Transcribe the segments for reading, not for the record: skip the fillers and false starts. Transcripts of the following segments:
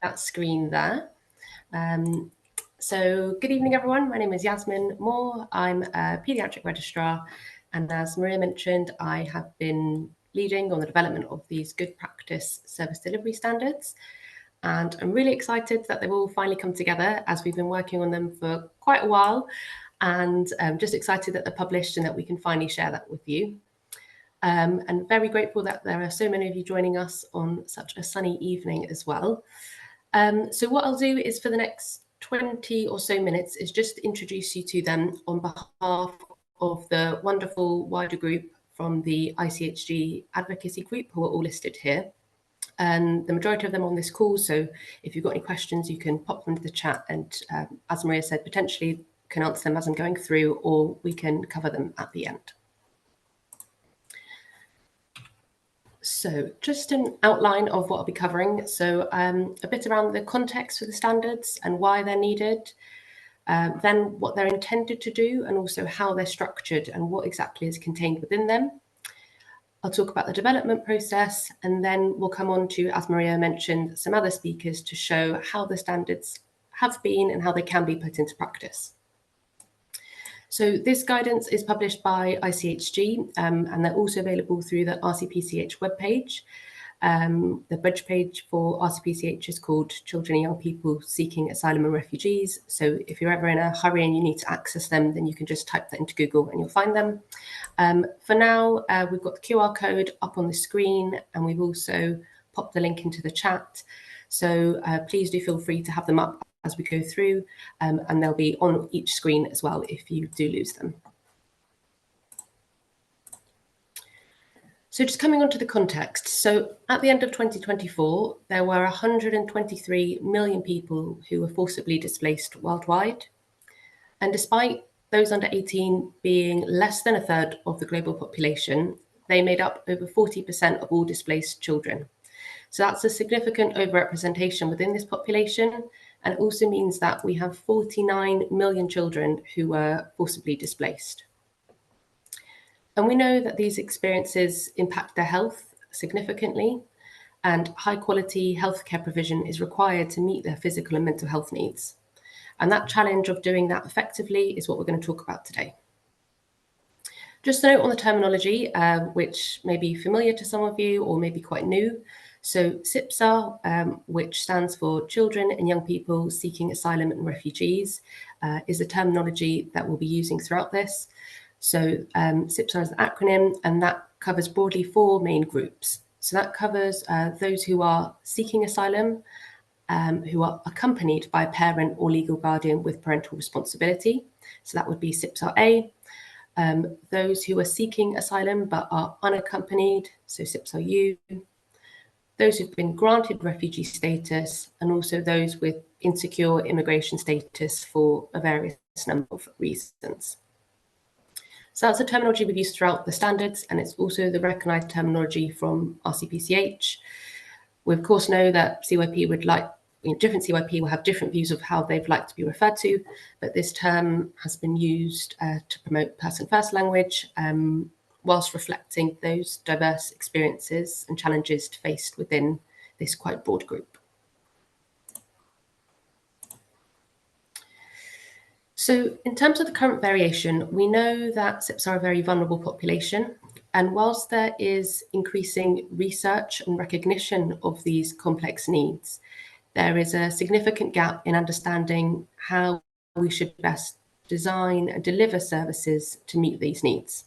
that screen there. So good evening, everyone. My name is Yasmin Moore. I'm a Paediatric Registrar, and as Maria mentioned, I have been leading on the development of these good practice service delivery standards. And I'm really excited that they've all finally come together, as we've been working on them for quite a while, and just excited that they're published and that we can finally share that with you. And very grateful that there are so many of you joining us on such a sunny evening as well. So what I'll do is for the next 20 or so minutes is just introduce you to them on behalf of the wonderful wider group from the ICHG advocacy group who are all listed here. And the majority of them on this call, so if you've got any questions, you can pop them into the chat and as Maria said, potentially can answer them as I'm going through, or we can cover them at the end. So just an outline of what I'll be covering. So a bit around the context for the standards and why they're needed, then what they're intended to do and also how they're structured and what exactly is contained within them. I'll talk about the development process, and then we'll come on to, as Maria mentioned, some other speakers to show how the standards have been and how they can be put into practice. So this guidance is published by ICHG and they're also available through the RCPCH webpage. The bridge page for RCPCH is called Children and Young People Seeking Asylum and Refugees. So if you're ever in a hurry and you need to access them, then you can just type that into Google and you'll find them. For now, we've got the QR code up on the screen and we've also popped the link into the chat. So please do feel free to have them up as we go through, and they'll be on each screen as well if you do lose them. So just coming on to the context. So at the end of 2024, there were 123 million people who were forcibly displaced worldwide. And despite those under 18 being less than a third of the global population, they made up over 40% of all displaced children. So that's a significant overrepresentation within this population. And it also means that we have 49 million children who were forcibly displaced. And we know that these experiences impact their health significantly, and high quality healthcare provision is required to meet their physical and mental health needs. And that challenge of doing that effectively is what we're going to talk about today. Just a note on the terminology, which may be familiar to some of you or may be quite new. So CYPSAR, which stands for Children and Young People Seeking Asylum and Refugees, is the terminology that we'll be using throughout this. So CYPSAR is an acronym, and that covers broadly 4 main groups. So that covers those who are seeking asylum, who are accompanied by a parent or legal guardian with parental responsibility. So that would be CYPSAR A. Those who are seeking asylum but are unaccompanied, so CYPSAR U. Those who've been granted refugee status, and also those with insecure immigration status for a various number of reasons. So that's the terminology we've used throughout the standards, and it's also the recognised terminology from RCPCH. We of course know that CYP would like, different CYP will have different views of how they'd like to be referred to, but this term has been used to promote person-first language, whilst reflecting those diverse experiences and challenges faced within this quite broad group. So in terms of the current variation, we know that CYPSAR are a very vulnerable population, and whilst there is increasing research and recognition of these complex needs, there is a significant gap in understanding how we should best design and deliver services to meet these needs.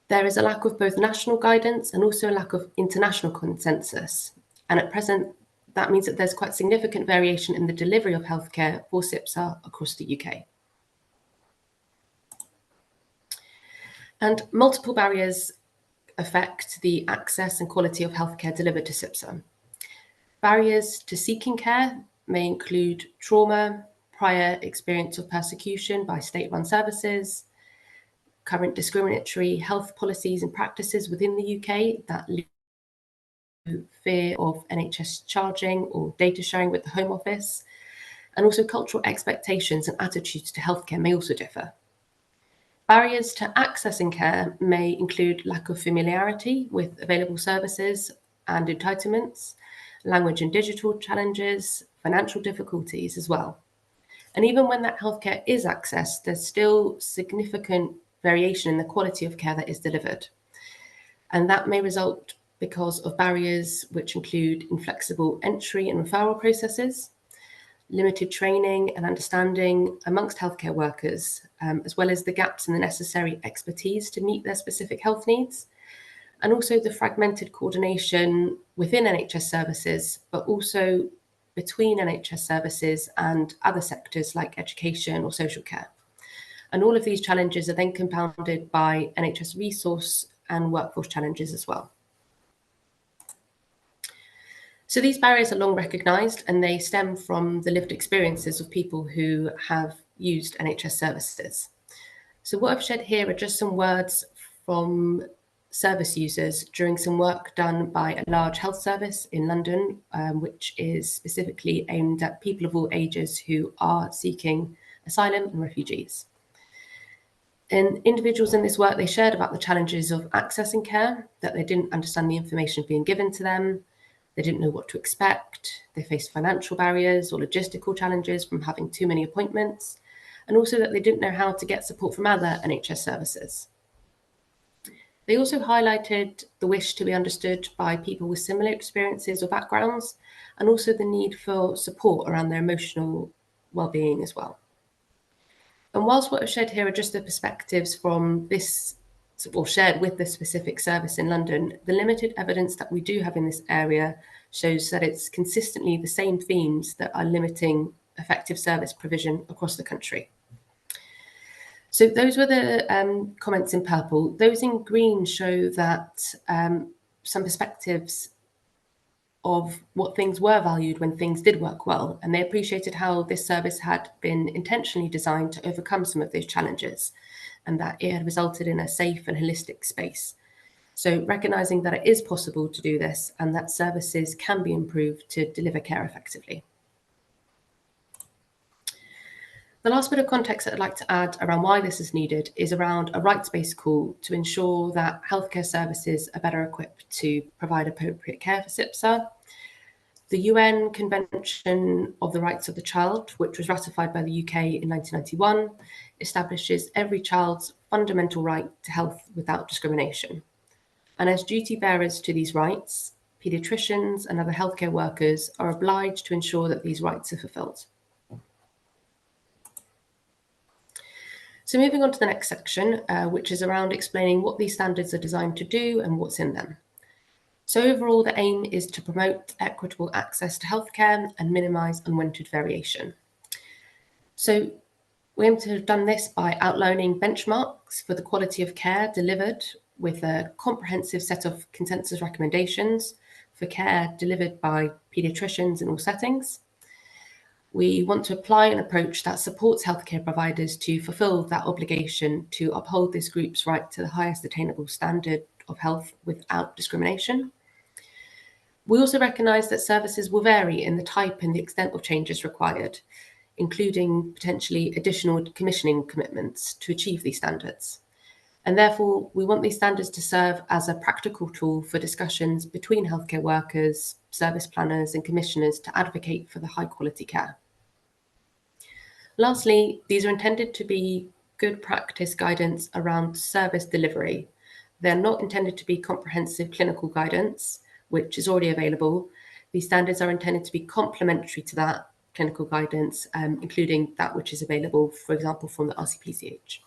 There is a lack of both national guidance and also a lack of international consensus. And at present, that means that there's quite significant variation in the delivery of healthcare for CYPSAR across the UK. And multiple barriers affect the access and quality of healthcare delivered to CYPSAR. Barriers to seeking care may include trauma, prior experience of persecution by state-run services, current discriminatory health policies and practices within the UK that lead to fear of NHS charging or data sharing with the Home Office, and also cultural expectations and attitudes to healthcare may also differ. Barriers to accessing care may include lack of familiarity with available services and entitlements, language and digital challenges, financial difficulties as well. And even when that healthcare is accessed, there's still significant variation in the quality of care that is delivered. And that may result because of barriers which include inflexible entry and referral processes, limited training and understanding amongst healthcare workers, as well as the gaps in the necessary expertise to meet their specific health needs, and also the fragmented coordination within NHS services, but also between NHS services and other sectors like education or social care. And all of these challenges are then compounded by NHS resource and workforce challenges as well. So these barriers are long recognised, and they stem from the lived experiences of people who have used NHS services. So what I've shared here are just some words from service users during some work done by a large health service in London, which is specifically aimed at people of all ages who are seeking asylum and refugees. And individuals in this work, they shared about the challenges of accessing care, that they didn't understand the information being given to them, they didn't know what to expect, they faced financial barriers or logistical challenges from having too many appointments, and also that they didn't know how to get support from other NHS services. They also highlighted the wish to be understood by people with similar experiences or backgrounds, and also the need for support around their emotional well-being as well. And whilst what I've shared here are just the perspectives from this, or shared with this specific service in London, the limited evidence that we do have in this area shows that it's consistently the same themes that are limiting effective service provision across the country. So those were the comments in purple. Those in green show that some perspectives of what things were valued when things did work well, and they appreciated how this service had been intentionally designed to overcome some of those challenges, and that it had resulted in a safe and holistic space. So recognising that it is possible to do this and that services can be improved to deliver care effectively. The last bit of context that I'd like to add around why this is needed is around a rights-based call to ensure that healthcare services are better equipped to provide appropriate care for CYPSAR. The UN Convention of the Rights of the Child, which was ratified by the UK in 1991, establishes every child's fundamental right to health without discrimination. And as duty bearers to these rights, paediatricians and other healthcare workers are obliged to ensure that these rights are fulfilled. So moving on to the next section, which is around explaining what these standards are designed to do and what's in them. So overall, the aim is to promote equitable access to healthcare and minimise unwanted variation. So we aim to have done this by outlining benchmarks for the quality of care delivered with a comprehensive set of consensus recommendations for care delivered by paediatricians in all settings. We want to apply an approach that supports healthcare providers to fulfil that obligation to uphold this group's right to the highest attainable standard of health without discrimination. We also recognise that services will vary in the type and the extent of changes required, including potentially additional commissioning commitments to achieve these standards. And therefore, we want these standards to serve as a practical tool for discussions between healthcare workers, service planners and commissioners to advocate for the high quality care. Lastly, these are intended to be good practice guidance around service delivery. They're not intended to be comprehensive clinical guidance, which is already available. These standards are intended to be complementary to that clinical guidance, including that which is available, for example, from the RCPCH.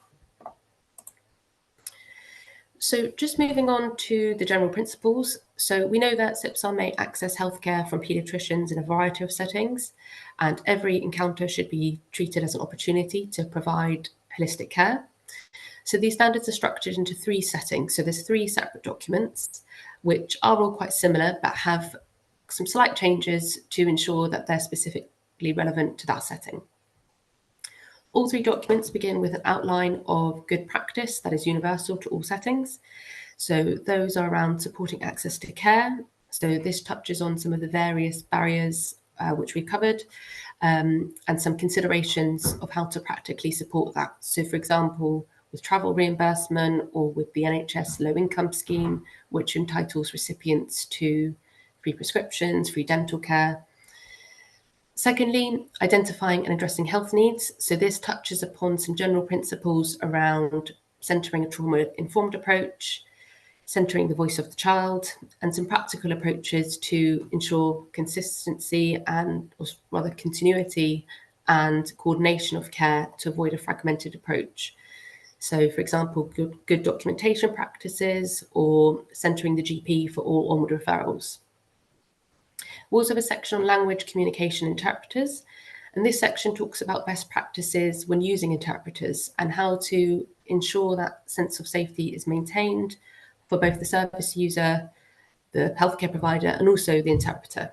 So just moving on to the general principles. So we know that CYPSAR may access healthcare from paediatricians in a variety of settings, and every encounter should be treated as an opportunity to provide holistic care. So these standards are structured into 3 settings. So there's 3 separate documents, which are all quite similar, but have some slight changes to ensure that they're specifically relevant to that setting. All 3 documents begin with an outline of good practice that is universal to all settings. So those are around supporting access to care. So this touches on some of the various barriers which we covered, and some considerations of how to practically support that. So for example, with travel reimbursement or with the NHS low income scheme, which entitles recipients to free prescriptions, free dental care. Secondly, identifying and addressing health needs. So this touches upon some general principles around centering a trauma-informed approach, centering the voice of the child, and some practical approaches to ensure consistency and, or rather, continuity and coordination of care to avoid a fragmented approach. So, for example, good documentation practices or centering the GP for all onward referrals. We also have a section on language communication interpreters, and this section talks about best practices when using interpreters and how to ensure that sense of safety is maintained for both the service user, the healthcare provider, and also the interpreter.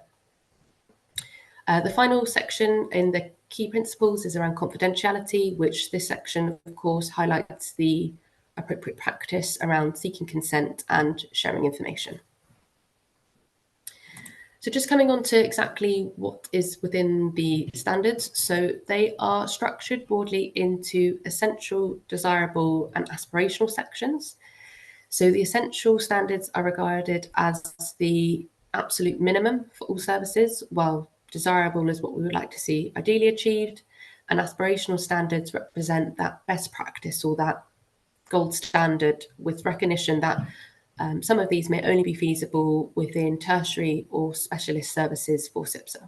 The final section in the key principles is around confidentiality, which this section, of course, highlights the appropriate practice around seeking consent and sharing information. So just coming on to exactly what is within the standards. So they are structured broadly into essential, desirable, and aspirational sections. So the essential standards are regarded as the absolute minimum for all services, while desirable is what we would like to see ideally achieved, and aspirational standards represent that best practice or that gold standard, with recognition that some of these may only be feasible within tertiary or specialist services for CYPSAR.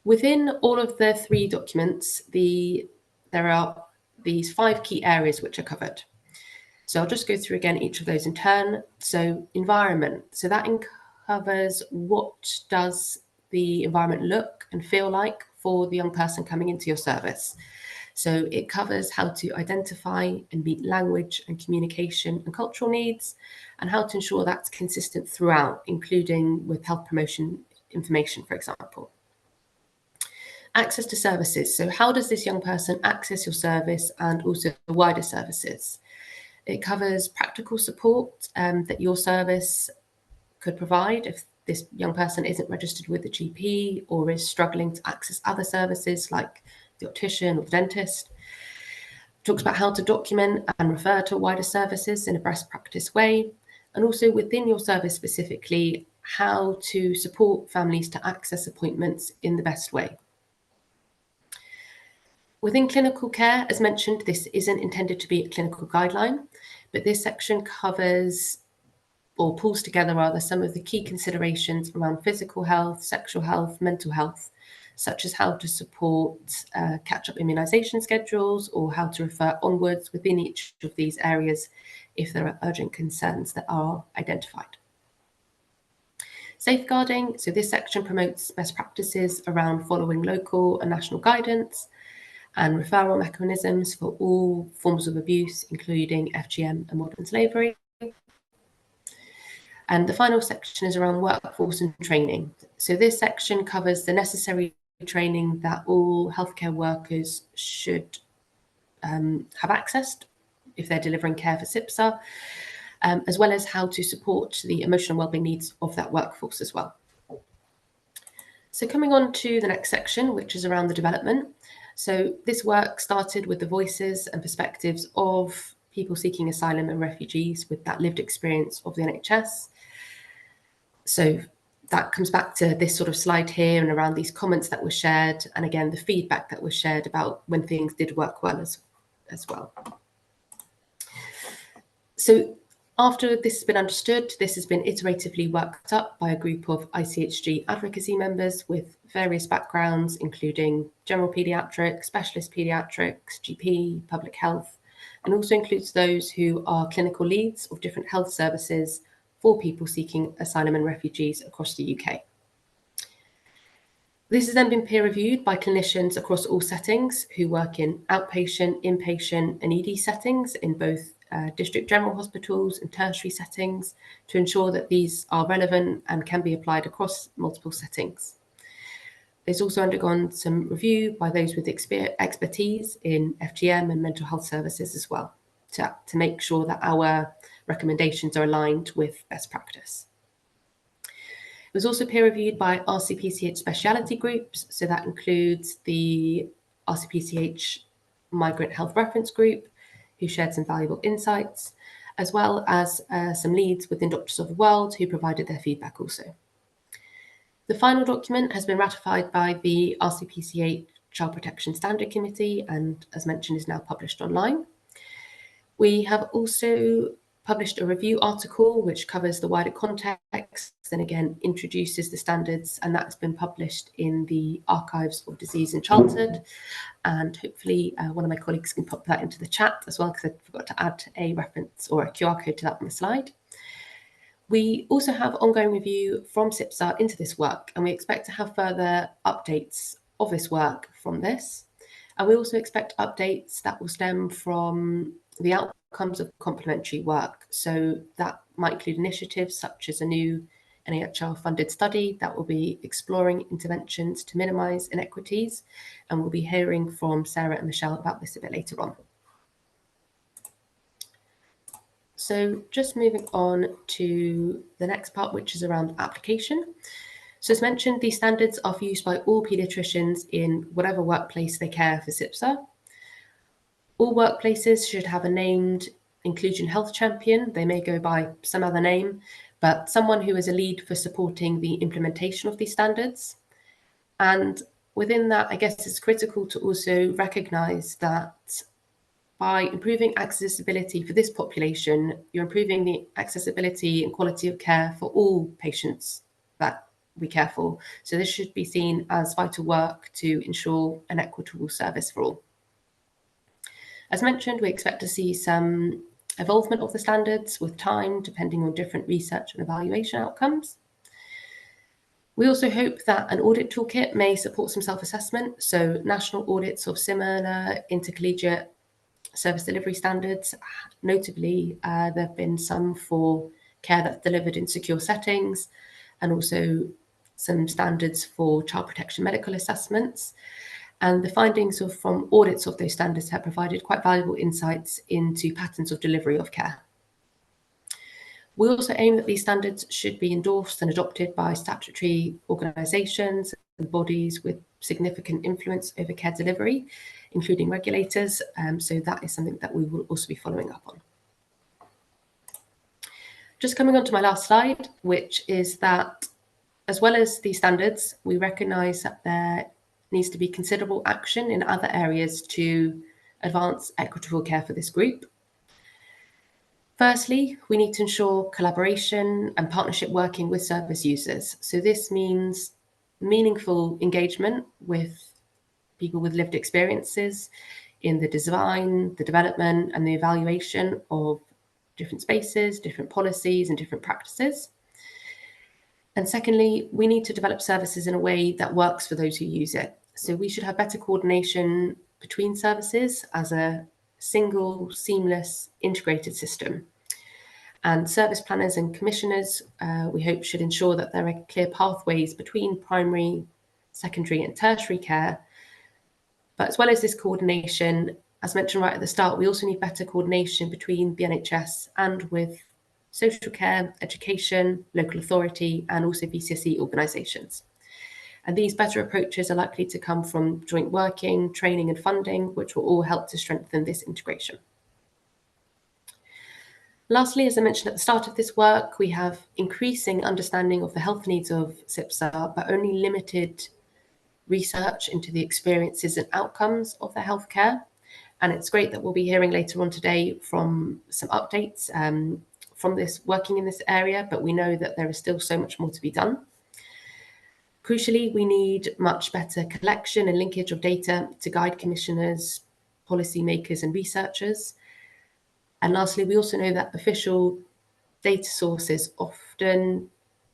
Within all of the three documents, there are these 5 key areas which are covered. So I'll just go through again each of those in turn. So environment, so that covers what does the environment look and feel like for the young person coming into your service. So it covers how to identify and meet language and communication and cultural needs, and how to ensure that's consistent throughout, including with health promotion information, for example. Access to services. So how does this young person access your service and also the wider services? It covers practical support that your service could provide if this young person isn't registered with the GP or is struggling to access other services like the optician or the dentist. Talks about how to document and refer to wider services in a best practice way, and also within your service specifically, how to support families to access appointments in the best way. Within clinical care, as mentioned, this isn't intended to be a clinical guideline, but this section covers or pulls together rather some of the key considerations around physical health, sexual health, mental health, such as how to support catch-up immunisation schedules or how to refer onwards within each of these areas if there are urgent concerns that are identified. Safeguarding, so this section promotes best practices around following local and national guidance and referral mechanisms for all forms of abuse, including FGM and modern slavery. And the final section is around workforce and training. So this section covers the necessary training that all healthcare workers should have accessed if they're delivering care for CYPSAR, as well as how to support the emotional wellbeing needs of that workforce as well. So coming on to the next section, which is around the development. So this work started with the voices and perspectives of people seeking asylum and refugees with that lived experience of the NHS. So that comes back to this sort of slide here and around these comments that were shared, and again, the feedback that was shared about when things did work well as well. So after this has been understood, this has been iteratively worked up by a group of ICHG advocacy members with various backgrounds, including general paediatrics, specialist paediatrics, GP, public health, and also includes those who are clinical leads of different health services for people seeking asylum and refugees across the UK. This has then been peer reviewed by clinicians across all settings who work in outpatient, inpatient and ED settings in both district general hospitals and tertiary settings to ensure that these are relevant and can be applied across multiple settings. It's also undergone some review by those with expertise in FGM and mental health services as well to make sure that our recommendations are aligned with best practice. It was also peer reviewed by RCPCH speciality groups, so that includes the RCPCH Migrant Health Reference Group, who shared some valuable insights, as well as some leads within Doctors of the World who provided their feedback also. The final document has been ratified by the RCPCA Child Protection Standard Committee and, as mentioned, is now published online. We have also published a review article which covers the wider context and again introduces the standards, and that's been published in the Archives of Disease in Childhood, and hopefully one of my colleagues can pop that into the chat as well, because I forgot to add a reference or a QR code to that on the slide. We also have ongoing review from CYPSAR into this work, and we expect to have further updates of this work from this. And we also expect updates that will stem from the outcomes of complementary work. So that might include initiatives such as a new NIHR-funded study that will be exploring interventions to minimise inequities, and we'll be hearing from Sarah and Michelle about this a bit later on. So just moving on to the next part, which is around application. So as mentioned, these standards are for use by all paediatricians in whatever workplace they care for CYPSAR. All workplaces should have a named inclusion health champion. They may go by some other name, but someone who is a lead for supporting the implementation of these standards. And within that, I guess it's critical to also recognise that by improving accessibility for this population, you're improving the accessibility and quality of care for all patients that we care for. So this should be seen as vital work to ensure an equitable service for all. As mentioned, we expect to see some evolvement of the standards with time, depending on different research and evaluation outcomes. We also hope that an audit toolkit may support some self-assessment, so national audits of similar intercollegiate service delivery standards. Notably, there have been some for care that's delivered in secure settings, and also some standards for child protection medical assessments. And the findings from audits of those standards have provided quite valuable insights into patterns of delivery of care. We also aim that these standards should be endorsed and adopted by statutory organisations and bodies with significant influence over care delivery, including regulators. So that is something that we will also be following up on. Just coming on to my last slide, which is that as well as these standards, we recognise that there needs to be considerable action in other areas to advance equitable care for this group. Firstly, we need to ensure collaboration and partnership working with service users. So this means meaningful engagement with people with lived experiences in the design, the development, and the evaluation of different spaces, different policies, and different practices. And secondly, we need to develop services in a way that works for those who use it. So we should have better coordination between services as a single, seamless, integrated system. And service planners and commissioners, we hope, should ensure that there are clear pathways between primary, secondary, and tertiary care. But as well as this coordination, as mentioned right at the start, we also need better coordination between the NHS and with social care, education, local authority, and also VCSE organisations. And these better approaches are likely to come from joint working, training, and funding, which will all help to strengthen this integration. Lastly, as I mentioned at the start of this work, we have increasing understanding of the health needs of CYPSAR, but only limited research into the experiences and outcomes of their healthcare. And it's great that we'll be hearing later on today from some updates from this working in this area, but we know that there is still so much more to be done. Crucially, we need much better collection and linkage of data to guide commissioners, policymakers, and researchers. And lastly, we also know that official data sources often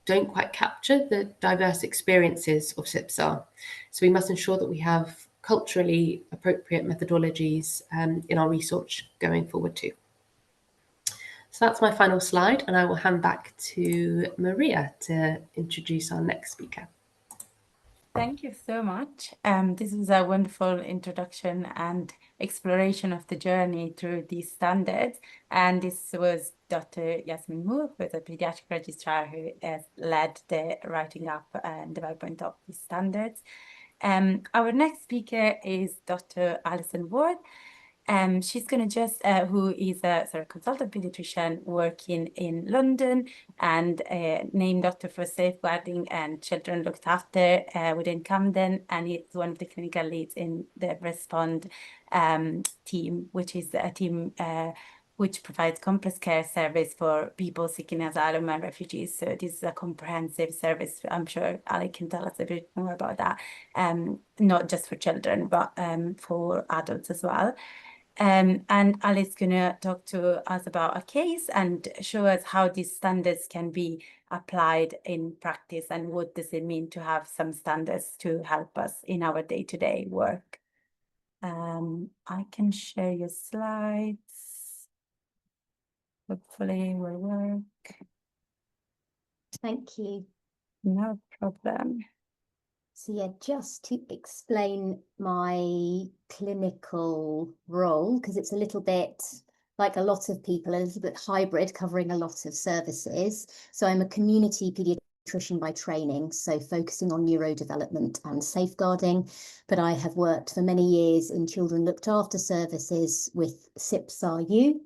don't quite capture the diverse experiences of CYPSAR. So we must ensure that we have culturally appropriate methodologies in our research going forward too. So that's my final slide, and I will hand back to Maria to introduce our next speaker. Thank you so much. This is a wonderful introduction and exploration of the journey through these standards. And this was Dr. Yasmin Moore, who is a Paediatric Registrar, who has led the writing up and development of these standards. Our next speaker is Dr. Alison Ward. She's going to just, who is a sort of consultant pediatrician working in London and named doctor for safeguarding and children looked after within Camden, and is one of the clinical leads in the Respond team, which is a team which provides complex care service for people seeking asylum and refugees. So this is a comprehensive service. I'm sure Ali can tell us a bit more about that, not just for children, but for adults as well. And Ali's going to talk to us about a case and show us how these standards can be applied in practice and what does it mean to have some standards to help us in our day-to-day work. I can share your slides. Hopefully will work. Thank you. No problem. So yeah, just to explain my clinical role, because it's a little bit like a lot of people, a little bit hybrid, covering a lot of services. So I'm a community pediatrician by training, so focusing on neurodevelopment and safeguarding. But I have worked for many years in children looked after services with CYPSAR,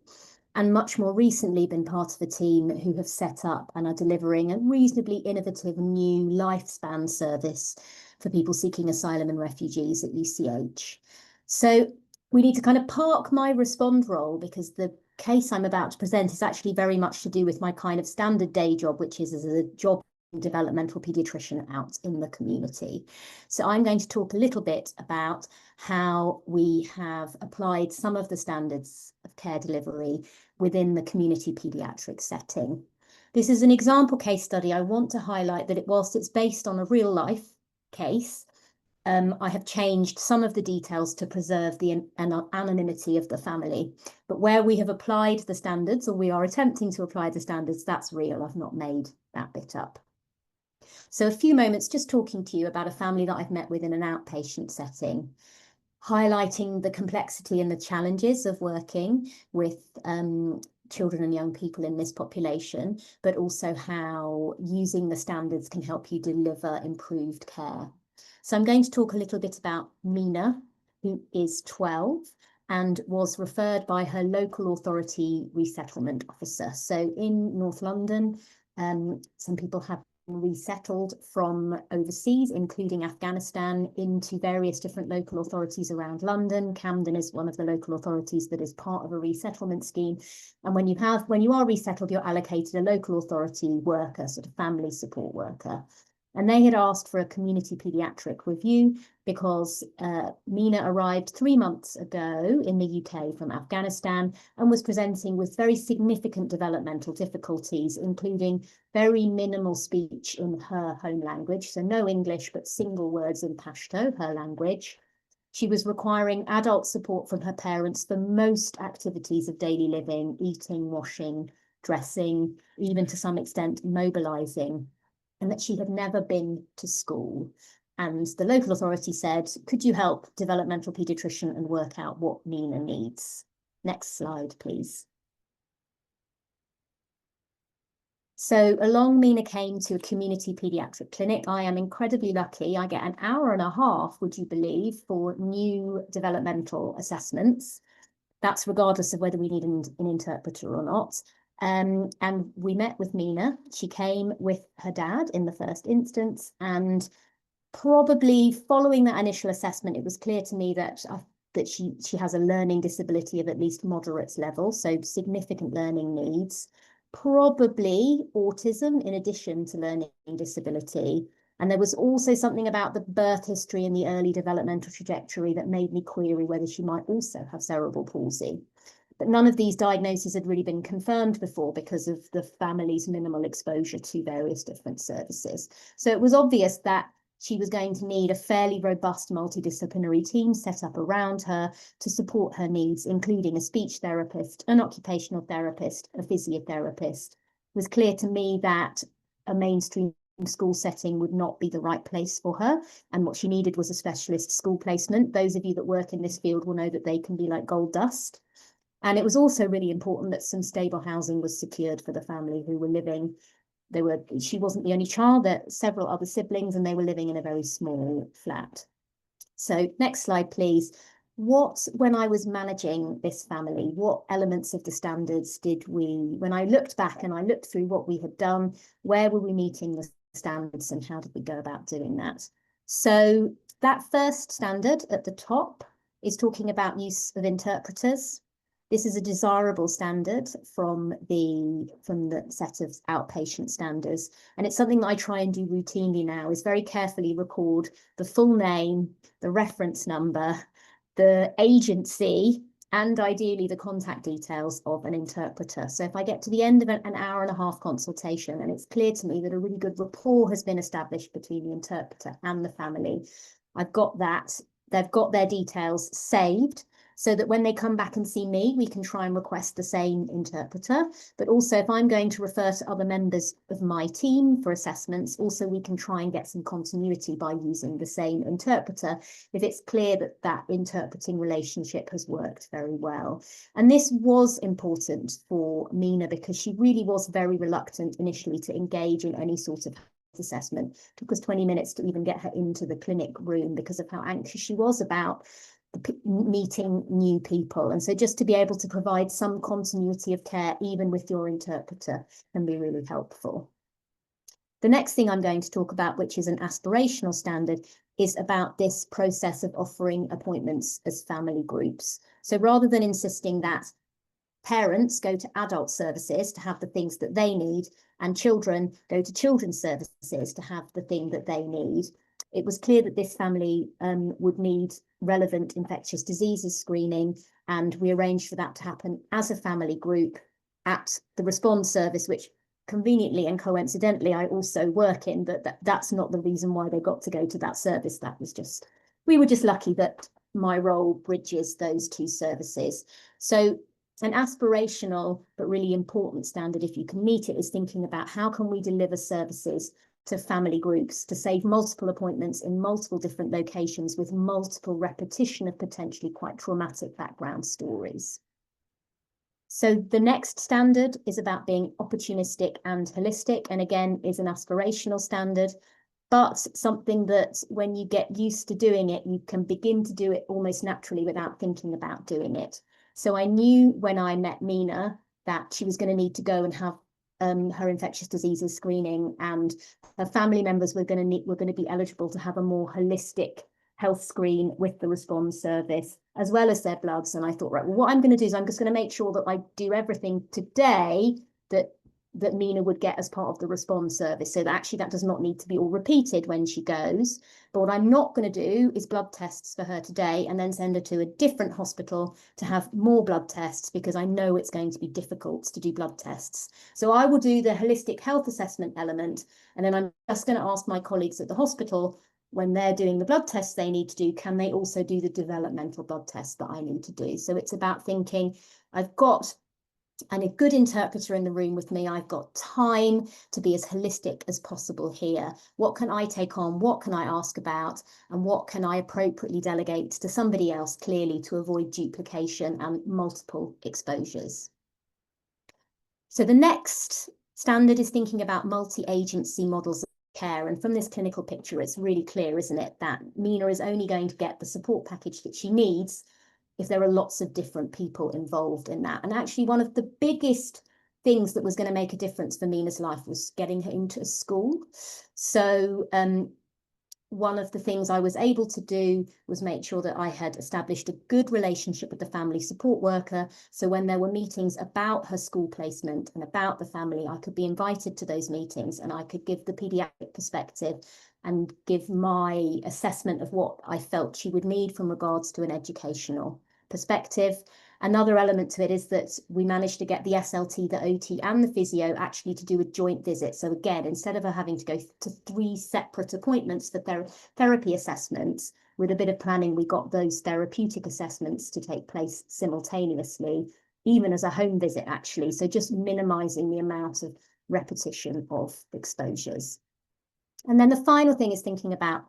and much more recently been part of a team who have set up and are delivering a reasonably innovative new lifespan service for people seeking asylum and refugees at UCH. So we need to kind of park my Respond role, because the case I'm about to present is actually very much to do with my kind of standard day job, which is as a job developmental pediatrician out in the community. So I'm going to talk a little bit about how we have applied some of the standards of care delivery within the community pediatric setting. This is an example case study. I want to highlight that whilst it's based on a real life case, I have changed some of the details to preserve the anonymity of the family. But where we have applied the standards, or we are attempting to apply the standards, that's real. I've not made that bit up. So a few moments just talking to you about a family that I've met with in an outpatient setting, highlighting the complexity and the challenges of working with children and young people in this population, but also how using the standards can help you deliver improved care. So I'm going to talk a little bit about Mina, who is 12 and was referred by her local authority resettlement officer. So in North London, some people have resettled from overseas, including Afghanistan, into various different local authorities around London. Camden is one of the local authorities that is part of a resettlement scheme. And when you are resettled, you're allocated a local authority worker, sort of family support worker. And they had asked for a community paediatric review because Mina arrived 3 months ago in the UK from Afghanistan and was presenting with very significant developmental difficulties, including very minimal speech in her home language, so no English, but single words in Pashto, her language. She was requiring adult support from her parents for most activities of daily living, eating, washing, dressing, even to some extent mobilizing, and that she had never been to school. And the local authority said, could you help developmental paediatrician and work out what Mina needs? Next slide, please. So along Mina came to a community paediatric clinic. I am incredibly lucky. I get an hour and a half, would you believe, for new developmental assessments. That's regardless of whether we need an interpreter or not. And we met with Mina. She came with her dad in the first instance, and probably following that initial assessment, it was clear to me that she has a learning disability of at least moderate level, so significant learning needs, probably autism in addition to learning disability. And there was also something about the birth history and the early developmental trajectory that made me query whether she might also have cerebral palsy. But none of these diagnoses had really been confirmed before because of the family's minimal exposure to various different services. So it was obvious that she was going to need a fairly robust multidisciplinary team set up around her to support her needs, including a speech therapist, an occupational therapist, a physiotherapist. It was clear to me that a mainstream school setting would not be the right place for her, and what she needed was a specialist school placement. Those of you that work in this field will know that they can be like gold dust. And it was also really important that some stable housing was secured for the family who were living. She wasn't the only child, there were several other siblings, and they were living in a very small flat. So next slide, please. when I was managing this family, what elements of the standards when I looked back and I looked through what we had done, where were we meeting the standards and how did we go about doing that? So that first standard at the top is talking about use of interpreters. This is a desirable standard from the set of outpatient standards. And it's something that I try and do routinely now, is very carefully record the full name, the reference number, the agency, and ideally the contact details of an interpreter. So if I get to the end of an hour and a half consultation and it's clear to me that a really good rapport has been established between the interpreter and the family, I've got that, they've got their details saved, so that when they come back and see me, we can try and request the same interpreter. But also, if I'm going to refer to other members of my team for assessments, also we can try and get some continuity by using the same interpreter if it's clear that that interpreting relationship has worked very well. And this was important for Mina because she really was very reluctant initially to engage in any sort of assessment. It took us 20 minutes to even get her into the clinic room because of how anxious she was about meeting new people. And so just to be able to provide some continuity of care, even with your interpreter, can be really helpful. The next thing I'm going to talk about, which is an aspirational standard, is about this process of offering appointments as family groups. So rather than insisting that parents go to adult services to have the things that they need, and children go to children's services to have the thing that they need, it was clear that this family would need relevant infectious diseases screening, and we arranged for that to happen as a family group at the response service, which conveniently and coincidentally I also work in, but that's not the reason why they got to go to that service. That was just, we were just lucky that my role bridges those two services. So an aspirational but really important standard, if you can meet it, is thinking about how can we deliver services to family groups to save multiple appointments in multiple different locations with multiple repetition of potentially quite traumatic background stories. So the next standard is about being opportunistic and holistic, and again is an aspirational standard, but something that when you get used to doing it, you can begin to do it almost naturally without thinking about doing it. So I knew when I met Mina that she was going to need to go and have her infectious diseases screening, and her family members were going to be eligible to have a more holistic health screen with the response service, as well as their bloods. And I thought, right, well, what I'm going to do is I'm just going to make sure that I do everything today that Mina would get as part of the response service, so that actually that does not need to be all repeated when she goes. But what I'm not going to do is blood tests for her today and then send her to a different hospital to have more blood tests, because I know it's going to be difficult to do blood tests. So I will do the holistic health assessment element, and then I'm just going to ask my colleagues at the hospital, when they're doing the blood tests they need to do, can they also do the developmental blood tests that I need to do? So it's about thinking, I've got and a good interpreter in the room with me, I've got time to be as holistic as possible here. What can I take on? What can I ask about? And what can I appropriately delegate to somebody else, clearly, to avoid duplication and multiple exposures? So the next standard is thinking about multi-agency models of care. And from this clinical picture, it's really clear, isn't it, that Mina is only going to get the support package that she needs if there are lots of different people involved in that. And actually, one of the biggest things that was going to make a difference for Mina's life was getting her into a school. So one of the things I was able to do was make sure that I had established a good relationship with the family support worker. So when there were meetings about her school placement and about the family, I could be invited to those meetings and I could give the paediatric perspective and give my assessment of what I felt she would need from regards to an educational perspective. Another element to it is that we managed to get the SLT, the OT and the physio actually to do a joint visit. So again, instead of her having to go to 3 separate appointments for therapy assessments, with a bit of planning, we got those therapeutic assessments to take place simultaneously, even as a home visit actually. So just minimizing the amount of repetition of exposures. And then the final thing is thinking about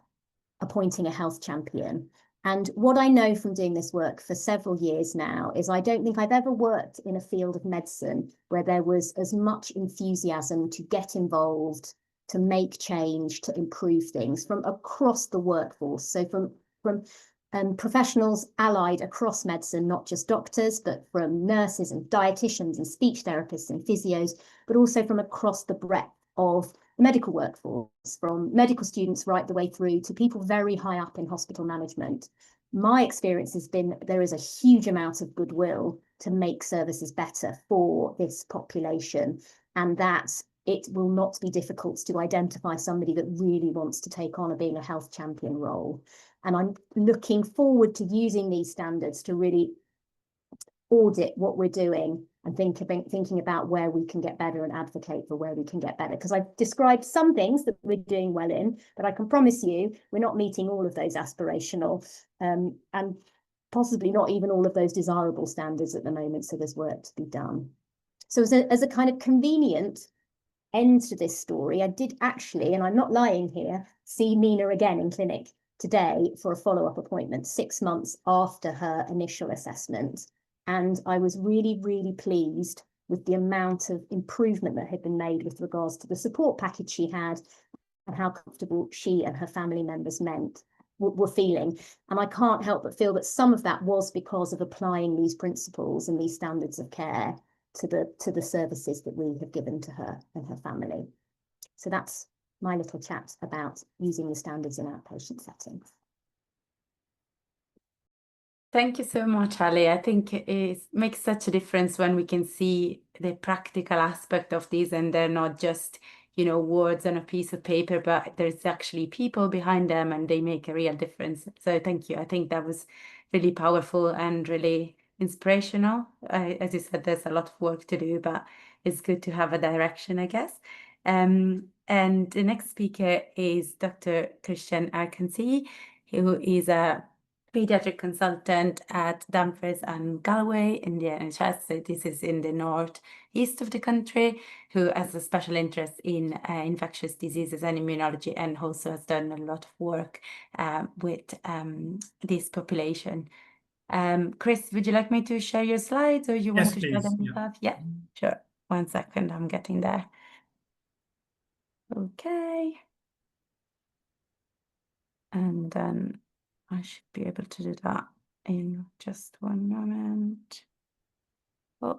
appointing a health champion. And what I know from doing this work for several years now is I don't think I've ever worked in a field of medicine where there was as much enthusiasm to get involved, to make change, to improve things from across the workforce. So from professionals allied across medicine, not just doctors, but from nurses and dietitians and speech therapists and physios, but also from across the breadth of the medical workforce, from medical students right the way through to people very high up in hospital management. My experience has been there is a huge amount of goodwill to make services better for this population, and that it will not be difficult to identify somebody that really wants to take on being a health champion role. And I'm looking forward to using these standards to really audit what we're doing and thinking about where we can get better and advocate for where we can get better. Because I've described some things that we're doing well in, but I can promise you we're not meeting all of those aspirational and possibly not even all of those desirable standards at the moment. So there's work to be done. So as a kind of convenient end to this story, I did actually, and I'm not lying here, see Mina again in clinic today for a follow-up appointment 6 months after her initial assessment. And I was really, really pleased with the amount of improvement that had been made with regards to the support package she had and how comfortable she and her family members were feeling. And I can't help but feel that some of that was because of applying these principles and these standards of care to the services that we have given to her and her family. So that's my little chat about using the standards in outpatient settings. Thank you so much, Ali. I think it makes such a difference when we can see the practical aspect of these, and they're not just, you know, words on a piece of paper, but there's actually people behind them and they make a real difference. So thank you. I think that was really powerful and really inspirational. As you said, there's a lot of work to do, but it's good to have a direction, I guess. And the next speaker is Dr. Christian Arkansey, who is a Paediatric consultant at Dumfries and Galway in the NHS. So this is in the northeast of the country, who has a special interest in infectious diseases and immunology, and also has done a lot of work with this population. Chris, would you like me to share your slides, or you want to share them yourself? Yeah, sure. 1 second, I'm getting there. Okay. And then I should be able to do that in just 1 moment. Oh,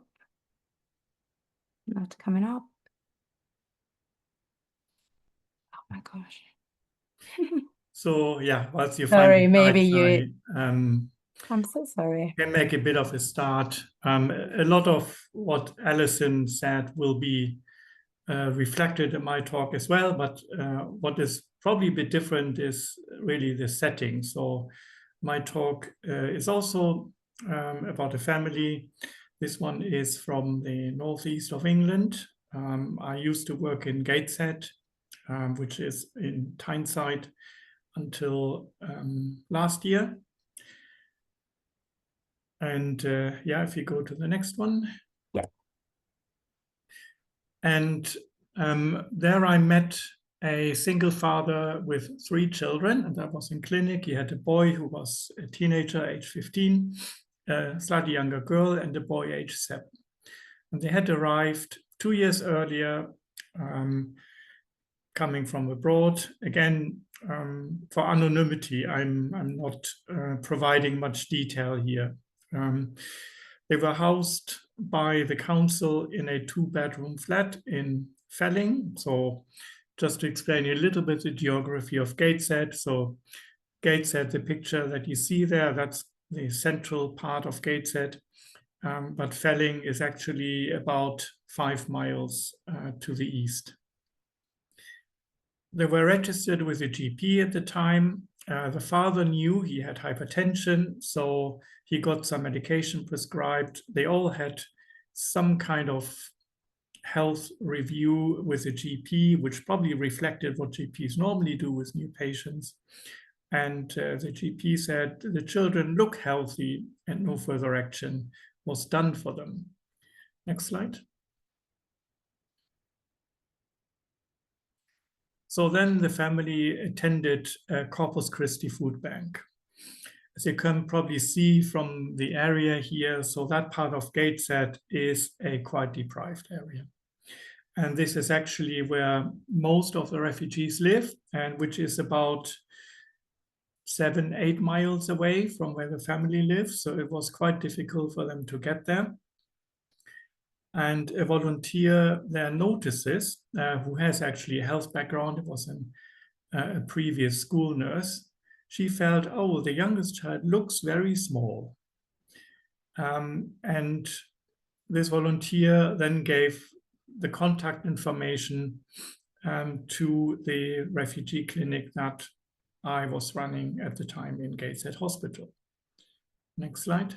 not coming up. Oh my gosh. So yeah, once you Sorry, find maybe you. I'm so sorry. Can make a bit of a start. A lot of what Alison said will be reflected in my talk as well, but what is probably a bit different is really the setting. So my talk is also about a family. This one is from the northeast of England. I used to work in Gateshead, which is in Tyneside, until last year. And yeah, if you go to the next one. Yeah. And there I met a single father with 3 children, and that was in clinic. He had a boy who was a teenager, age 15, a slightly younger girl, and a boy, age 7. And they had arrived 2 years earlier, coming from abroad. Again, for anonymity, I'm not providing much detail here. They were housed by the council in a 2-bedroom flat in Felling. So just to explain a little bit the geography of Gateshead. So Gateshead, the picture that you see there, that's the central part of Gateshead. But Felling is actually about 5 miles to the east. They were registered with a GP at the time. The father knew he had hypertension, so he got some medication prescribed. They all had some kind of health review with a GP, which probably reflected what GPs normally do with new patients. And the GP said the children look healthy and no further action was done for them. Next slide. So then the family attended Corpus Christi Food Bank. As you can probably see from the area here, so that part of Gateshead is a quite deprived area. And this is actually where most of the refugees live, and which is about 7-8 miles away from where the family lives, so it was quite difficult for them to get there. And a volunteer there notices, who has actually a health background, it was a previous school nurse, she felt, oh, the youngest child looks very small. And this volunteer then gave the contact information to the refugee clinic that I was running at the time in Gateshead Hospital. Next slide.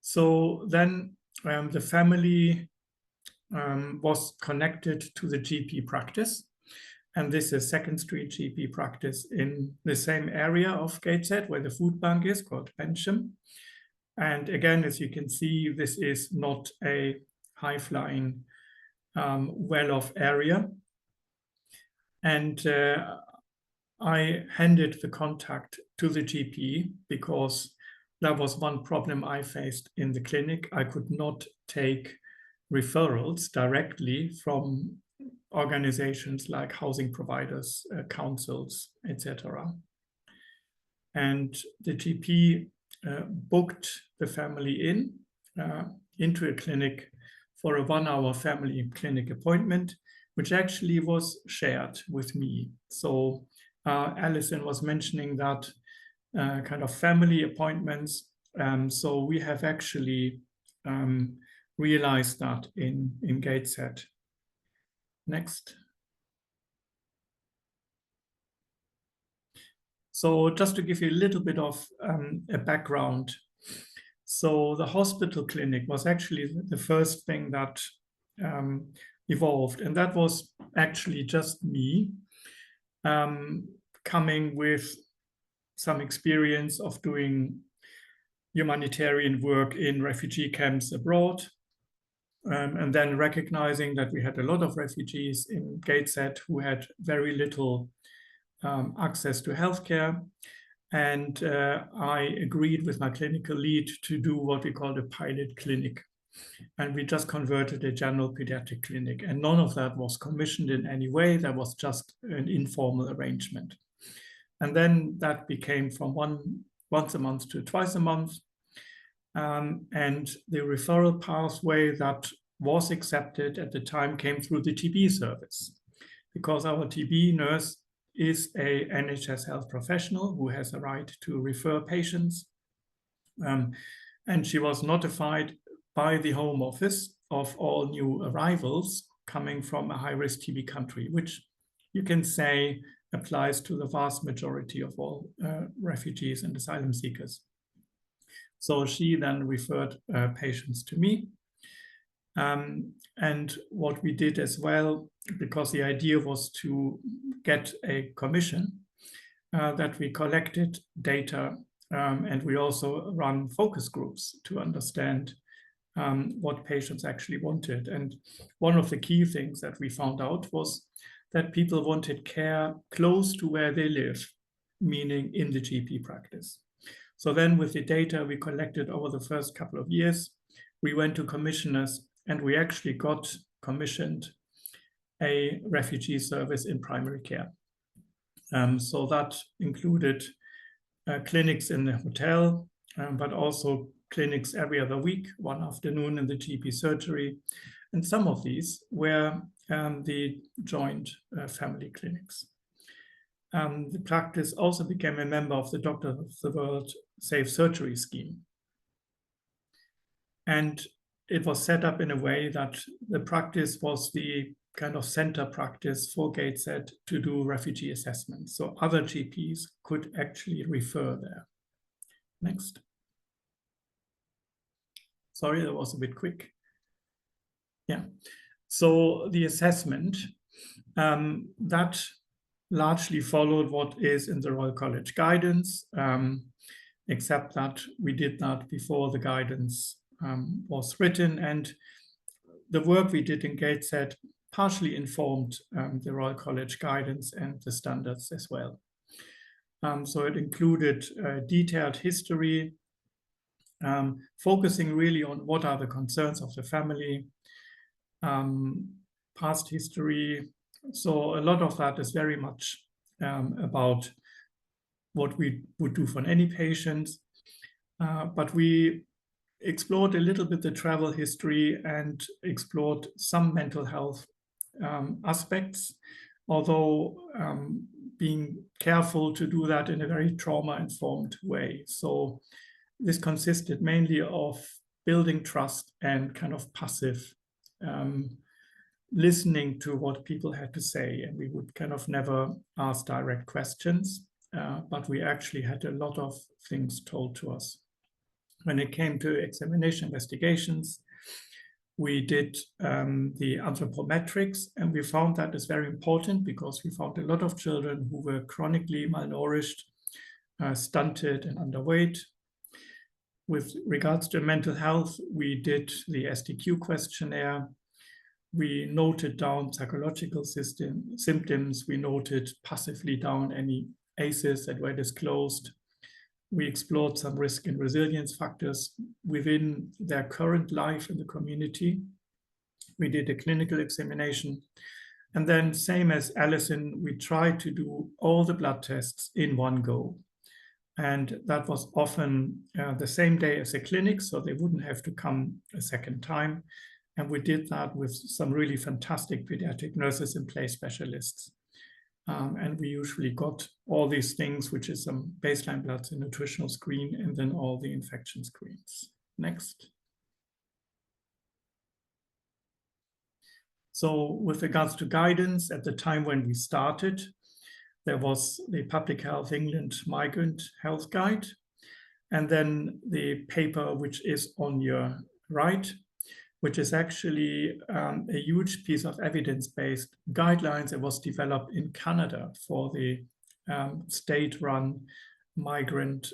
So then the family was connected to the GP practice. And this is 2nd Street GP practice in the same area of Gateshead where the food bank is, called Bensham. And again, as you can see, this is not a high-flying, well-off area. And I handed the contact to the GP because that was one problem I faced in the clinic. I could not take referrals directly from organizations like housing providers, councils, etc. And the GP booked the family into a clinic for a 1-hour family clinic appointment, which actually was shared with me. So Alison was mentioning that kind of family appointments. So we have actually realized that in Gateshead. Next. So just to give you a little bit of a background. So the hospital clinic was actually the first thing that evolved. And that was actually just me coming with some experience of doing humanitarian work in refugee camps abroad. And then recognizing that we had a lot of refugees in Gateshead who had very little access to healthcare. And I agreed with my clinical lead to do what we called a pilot clinic. And we just converted a general pediatric clinic. And none of that was commissioned in any way. That was just an informal arrangement. And then that became from once a month to twice a month. And the referral pathway that was accepted at the time came through the TB service, because our TB nurse is a NHS health professional who has a right to refer patients. And she was notified by the Home Office of all new arrivals coming from a high-risk TB country, which you can say applies to the vast majority of all refugees and asylum seekers. So she then referred patients to me. And what we did as well, because the idea was to get a commission, that we collected data and we also run focus groups to understand what patients actually wanted. And one of the key things that we found out was that people wanted care close to where they live, meaning in the GP practice. So then with the data we collected over the first couple of years, we went to commissioners and we actually got commissioned a refugee service in primary care. So that included clinics in the hotel, but also clinics every other week, one afternoon in the GP surgery. And some of these were the joint family clinics. The practice also became a member of the Doctors of the World Safe Surgery Scheme. And it was set up in a way that the practice was the kind of center practice for Gateshead to do refugee assessments. So other GPs could actually refer there. Next. Sorry, that was a bit quick. Yeah. So the assessment, that largely followed what is in the Royal College guidance, except that we did that before the guidance was written, and the work we did in Gateshead partially informed the Royal College guidance and the standards as well. So it included detailed history, focusing really on what are the concerns of the family, past history. So a lot of that is very much about what we would do for any patients. But we explored a little bit the travel history and explored some mental health aspects, although being careful to do that in a very trauma-informed way. So this consisted mainly of building trust and kind of passive listening to what people had to say. And we would kind of never ask direct questions, but we actually had a lot of things told to us. When it came to examination investigations, we did the anthropometrics, and we found that is very important because we found a lot of children who were chronically malnourished, stunted, and underweight. With regards to mental health, we did the SDQ questionnaire. We noted down psychological symptoms. We noted passively down any ACEs that were disclosed. We explored some risk and resilience factors within their current life in the community. We did a clinical examination. And then, same as Alison, we tried to do all the blood tests in one go. And that was often the same day as a clinic, so they wouldn't have to come a second time. And we did that with some really fantastic pediatric nurses and play specialists. And we usually got all these things, which is some baseline bloods, a nutritional screen, and then all the infection screens. Next. So with regards to guidance, at the time when we started, there was the Public Health England Migrant Health Guide, and then the paper which is on your right, which is actually a huge piece of evidence-based guidelines that was developed in Canada for the state-run migrant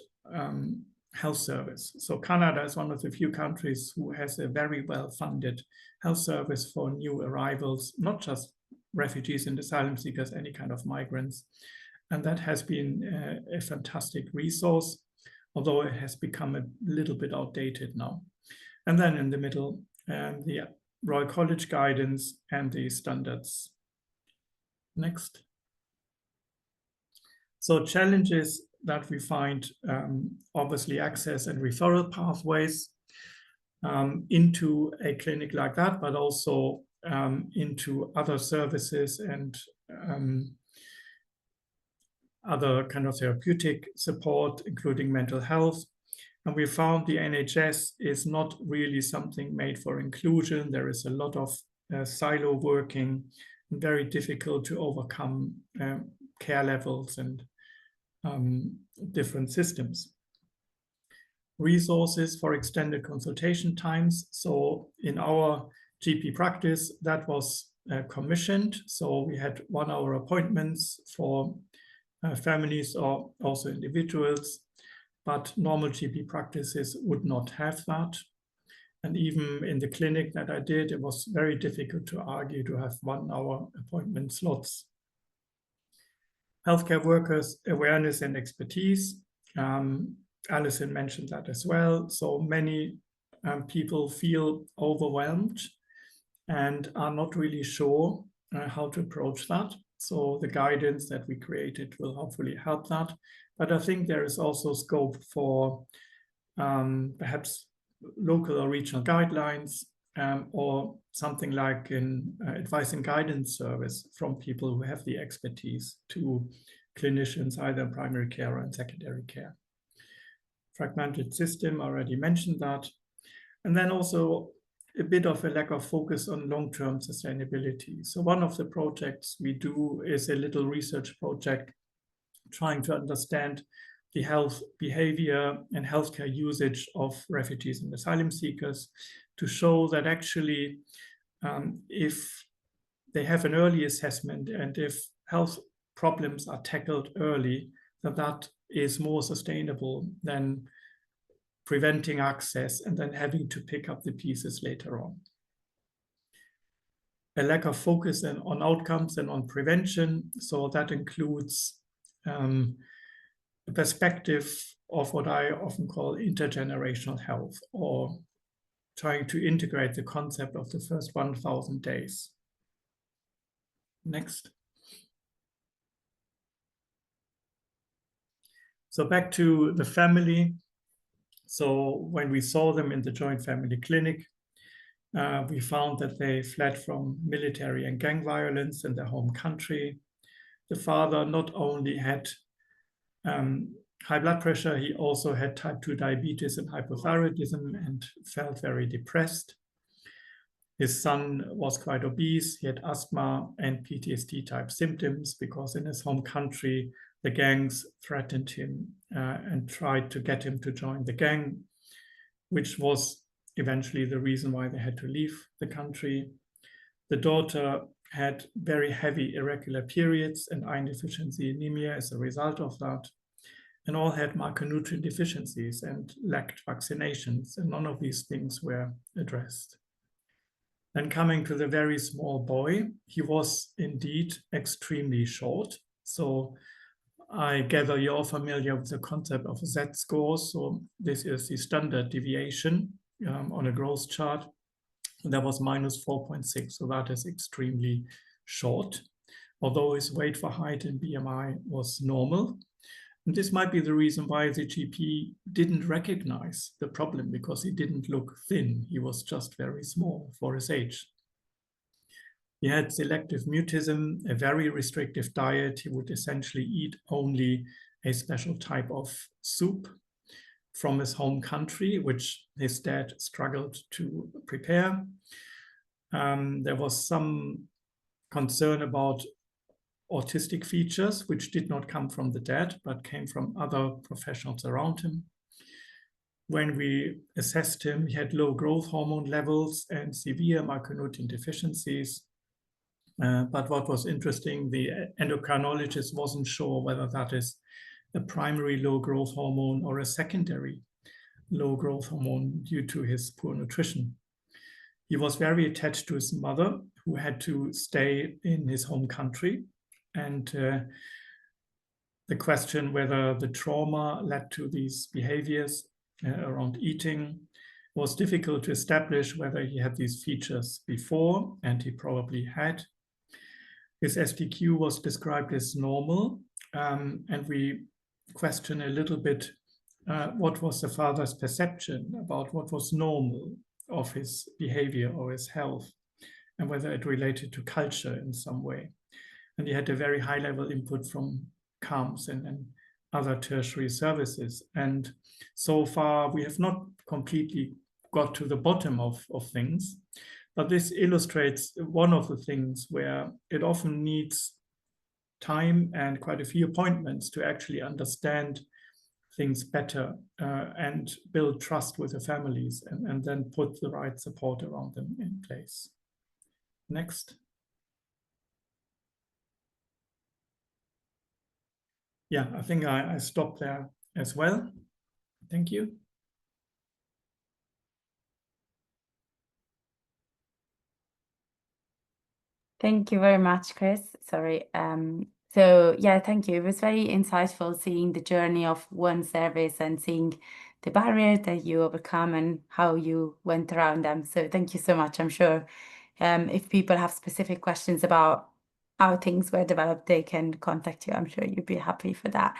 health service. So Canada is one of the few countries who has a very well-funded health service for new arrivals, not just refugees and asylum seekers, any kind of migrants. And that has been a fantastic resource, although it has become a little bit outdated now. And then in the middle, the Royal College guidance and the standards. Next. So challenges that we find, obviously access and referral pathways into a clinic like that, but also into other services and other kind of therapeutic support, including mental health. And we found the NHS is not really something made for inclusion. There is a lot of silo working, and very difficult to overcome care levels and different systems. Resources for extended consultation times. So in our GP practice, that was commissioned. So we had 1 hour appointments for families or also individuals, but normal GP practices would not have that. And even in the clinic that I did, it was very difficult to argue to have 1 hour appointment slots. Healthcare workers' awareness and expertise. Alison mentioned that as well. So many people feel overwhelmed and are not really sure how to approach that. So the guidance that we created will hopefully help that. But I think there is also scope for perhaps local or regional guidelines or something like an advice and guidance service from people who have the expertise to clinicians, either in primary care or in secondary care. Fragmented system, I already mentioned that. And then also a bit of a lack of focus on long-term sustainability. So one of the projects we do is a little research project trying to understand the health behavior and healthcare usage of refugees and asylum seekers to show that actually if they have an early assessment and if health problems are tackled early, that is more sustainable than preventing access and then having to pick up the pieces later on. A lack of focus on outcomes and on prevention. So that includes a perspective of what I often call intergenerational health, or trying to integrate the concept of the first 1,000 days. Next. So back to the family. So when we saw them in the joint family clinic, we found that they fled from military and gang violence in their home country. The father not only had high blood pressure, he also had type 2 diabetes and hypothyroidism and felt very depressed. His son was quite obese, he had asthma and PTSD type symptoms because in his home country, the gangs threatened him and tried to get him to join the gang, which was eventually the reason why they had to leave the country. The daughter had very heavy irregular periods and iron deficiency anemia as a result of that, and all had micronutrient deficiencies and lacked vaccinations, and none of these things were addressed. Then coming to the very small boy, he was indeed extremely short. So I gather you're all familiar with the concept of Z-scores. So this is the standard deviation on a growth chart. And that was minus 4.6. So that is extremely short, although his weight for height and BMI was normal. And this might be the reason why the GP didn't recognize the problem, because he didn't look thin. He was just very small for his age. He had selective mutism, a very restrictive diet. He would essentially eat only a special type of soup from his home country, which his dad struggled to prepare. There was some concern about autistic features, which did not come from the dad, but came from other professionals around him. When we assessed him, he had low growth hormone levels and severe micronutrient deficiencies. But what was interesting, the endocrinologist wasn't sure whether that is a primary low growth hormone or a secondary low growth hormone due to his poor nutrition. He was very attached to his mother, who had to stay in his home country. And the question whether the trauma led to these behaviors around eating was difficult to establish whether he had these features before, and he probably had. His SDQ was described as normal, and we question a little bit what was the father's perception about what was normal of his behavior or his health, and whether it related to culture in some way. And he had a very high level input from camps and other tertiary services. And so far, we have not completely got to the bottom of things, but this illustrates one of the things where it often needs time and quite a few appointments to actually understand things better and build trust with the families and then put the right support around them in place. Next. Yeah, I think I stopped there as well. Thank you. Thank you very much, Chris. Sorry. So yeah, thank you. It was very insightful seeing the journey of one service and seeing the barriers that you overcome and how you went around them. So thank you so much. I'm sure if people have specific questions about how things were developed, they can contact you. I'm sure you'd be happy for that.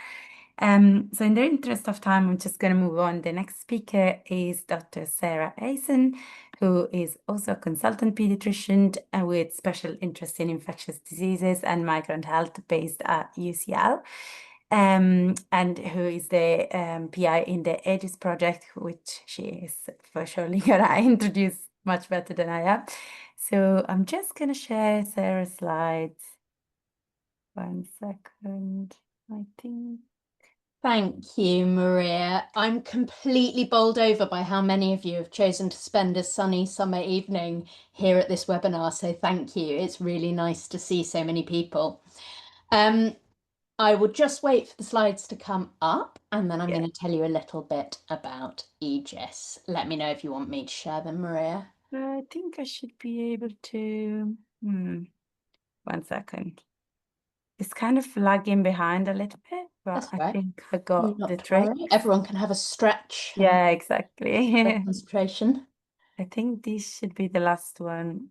So in the interest of time, I'm just going to move on. The next speaker is Dr. Sarah Eisen, who is also a consultant pediatrician with special interest in infectious diseases and migrant health based at UCL, and who is the PI in the AEGIS project, which she is for surely going to introduce much better than I am. So I'm just going to share Sarah's slides. 1 second, I think. Thank you, Maria. I'm completely bowled over by how many of you have chosen to spend a sunny summer evening here at this webinar, so thank you. It's really nice to see so many people. I will just wait for the slides to come up, and then I'm going to tell you a little bit about AEGIS. Let me know if you want me to share them, Maria. I think I should be able to. 1 second. It's kind of lagging behind a little bit, but That's I right. think I got Not the to trick. worry. Everyone can have a stretch. Yeah, exactly. Concentration. I think this should be the last one.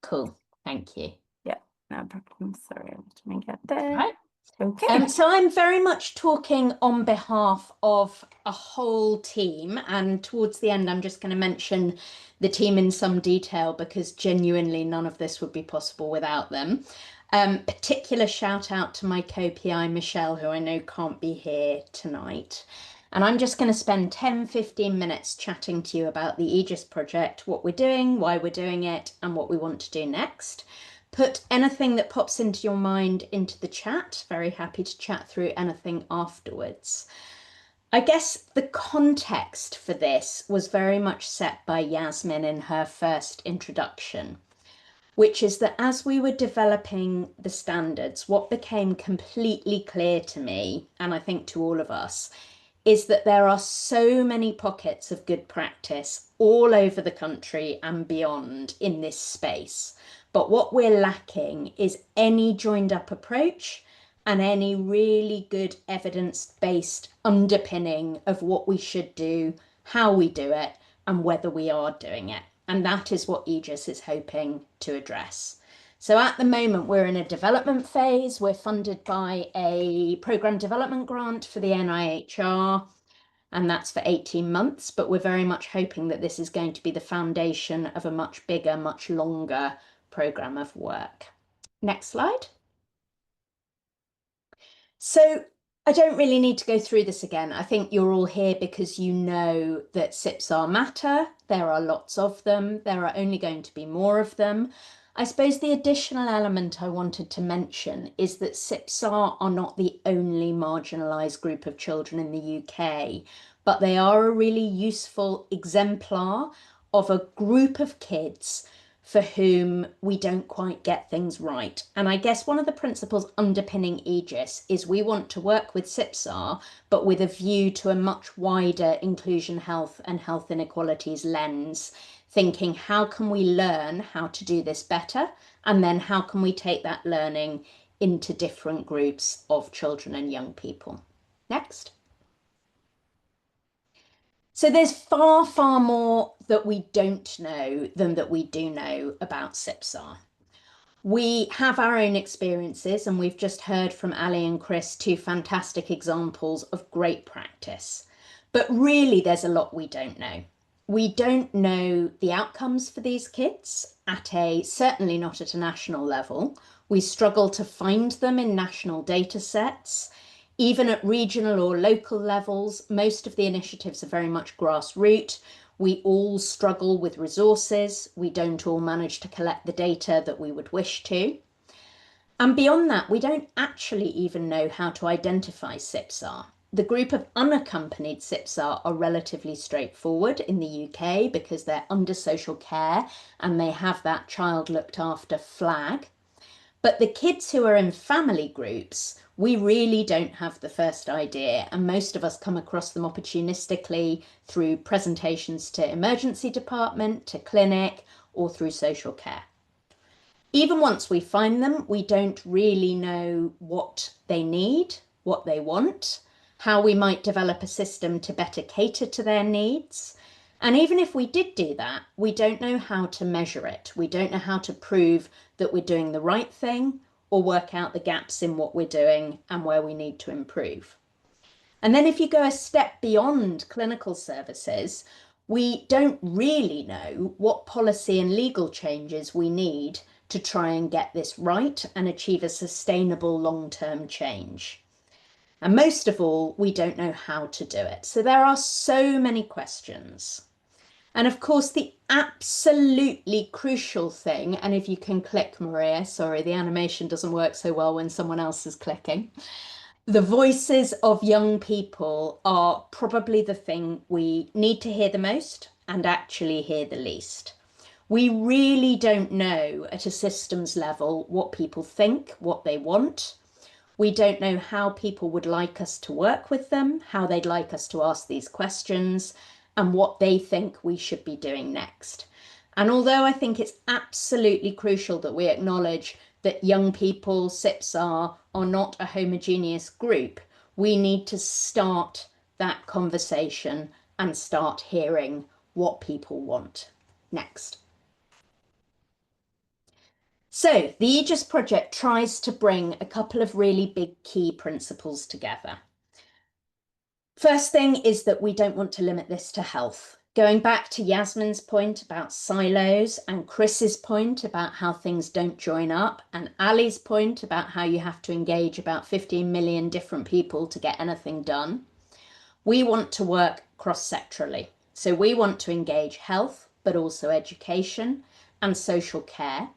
Cool. Thank you. Yeah, no problem. Sorry, let me get there. Right. Okay. So I'm very much talking on behalf of a whole team, and towards the end I'm just going to mention the team in some detail because genuinely none of this would be possible without them. Particular shout out to my co-PI Michelle, who I know can't be here tonight. And I'm just going to spend 10-15 minutes chatting to you about the AEGIS project, what we're doing, why we're doing it, and what we want to do next. Put anything that pops into your mind into the chat. Very happy to chat through anything afterwards. I guess the context for this was very much set by Yasmin in her first introduction, which is that as we were developing the standards, what became completely clear to me, and I think to all of us, is that there are so many pockets of good practice all over the country and beyond in this space. But what we're lacking is any joined up approach and any really good evidence-based underpinning of what we should do, how we do it, and whether we are doing it. And that is what AEGIS is hoping to address. So at the moment, we're in a development phase. We're funded by a program development grant for the NIHR, and that's for 18 months. But we're very much hoping that this is going to be the foundation of a much bigger, much longer program of work. Next slide. So I don't really need to go through this again. I think you're all here because you know that CYPSAR matter. There are lots of them. There are only going to be more of them. I suppose the additional element I wanted to mention is that CYPSAR are not the only marginalised group of children in the UK, but they are a really useful exemplar of a group of kids for whom we don't quite get things right. And I guess one of the principles underpinning AEGIS is we want to work with CYPSAR, but with a view to a much wider inclusion health and health inequalities lens, thinking how can we learn how to do this better? And then how can we take that learning into different groups of children and young people? Next. So there's far, far more that we don't know than that we do know about CYPSAR. We have our own experiences, and we've just heard from Ali and Chris, two fantastic examples of great practice. But really, there's a lot we don't know. We don't know the outcomes for these kids certainly not at a national level. We struggle to find them in national data sets. Even at regional or local levels, most of the initiatives are very much grassroots. We all struggle with resources. We don't all manage to collect the data that we would wish to. And beyond that, we don't actually even know how to identify CYPSAR. The group of unaccompanied CYPSAR are relatively straightforward in the UK because they're under social care and they have that child looked after flag. But the kids who are in family groups, we really don't have the first idea, and most of us come across them opportunistically through presentations to emergency department, to clinic, or through social care. Even once we find them, we don't really know what they need, what they want, how we might develop a system to better cater to their needs. And even if we did do that, we don't know how to measure it. We don't know how to prove that we're doing the right thing or work out the gaps in what we're doing and where we need to improve. And then if you go a step beyond clinical services, we don't really know what policy and legal changes we need to try and get this right and achieve a sustainable long-term change. And most of all, we don't know how to do it. So there are so many questions. And of course, the absolutely crucial thing, and if you can click, Maria, sorry, the animation doesn't work so well when someone else is clicking. The voices of young people are probably the thing we need to hear the most and actually hear the least. We really don't know at a systems level what people think, what they want. We don't know how people would like us to work with them, how they'd like us to ask these questions, and what they think we should be doing next. And although I think it's absolutely crucial that we acknowledge that young people, CYPSAR, are not a homogeneous group, we need to start that conversation and start hearing what people want. Next. So the AEGIS project tries to bring a couple of really big key principles together. First thing is that we don't want to limit this to health. Going back to Yasmin's point about silos and Chris's point about how things don't join up and Ali's point about how you have to engage about 15 million different people to get anything done, we want to work cross-sectorally. So we want to engage health, but also education and social care,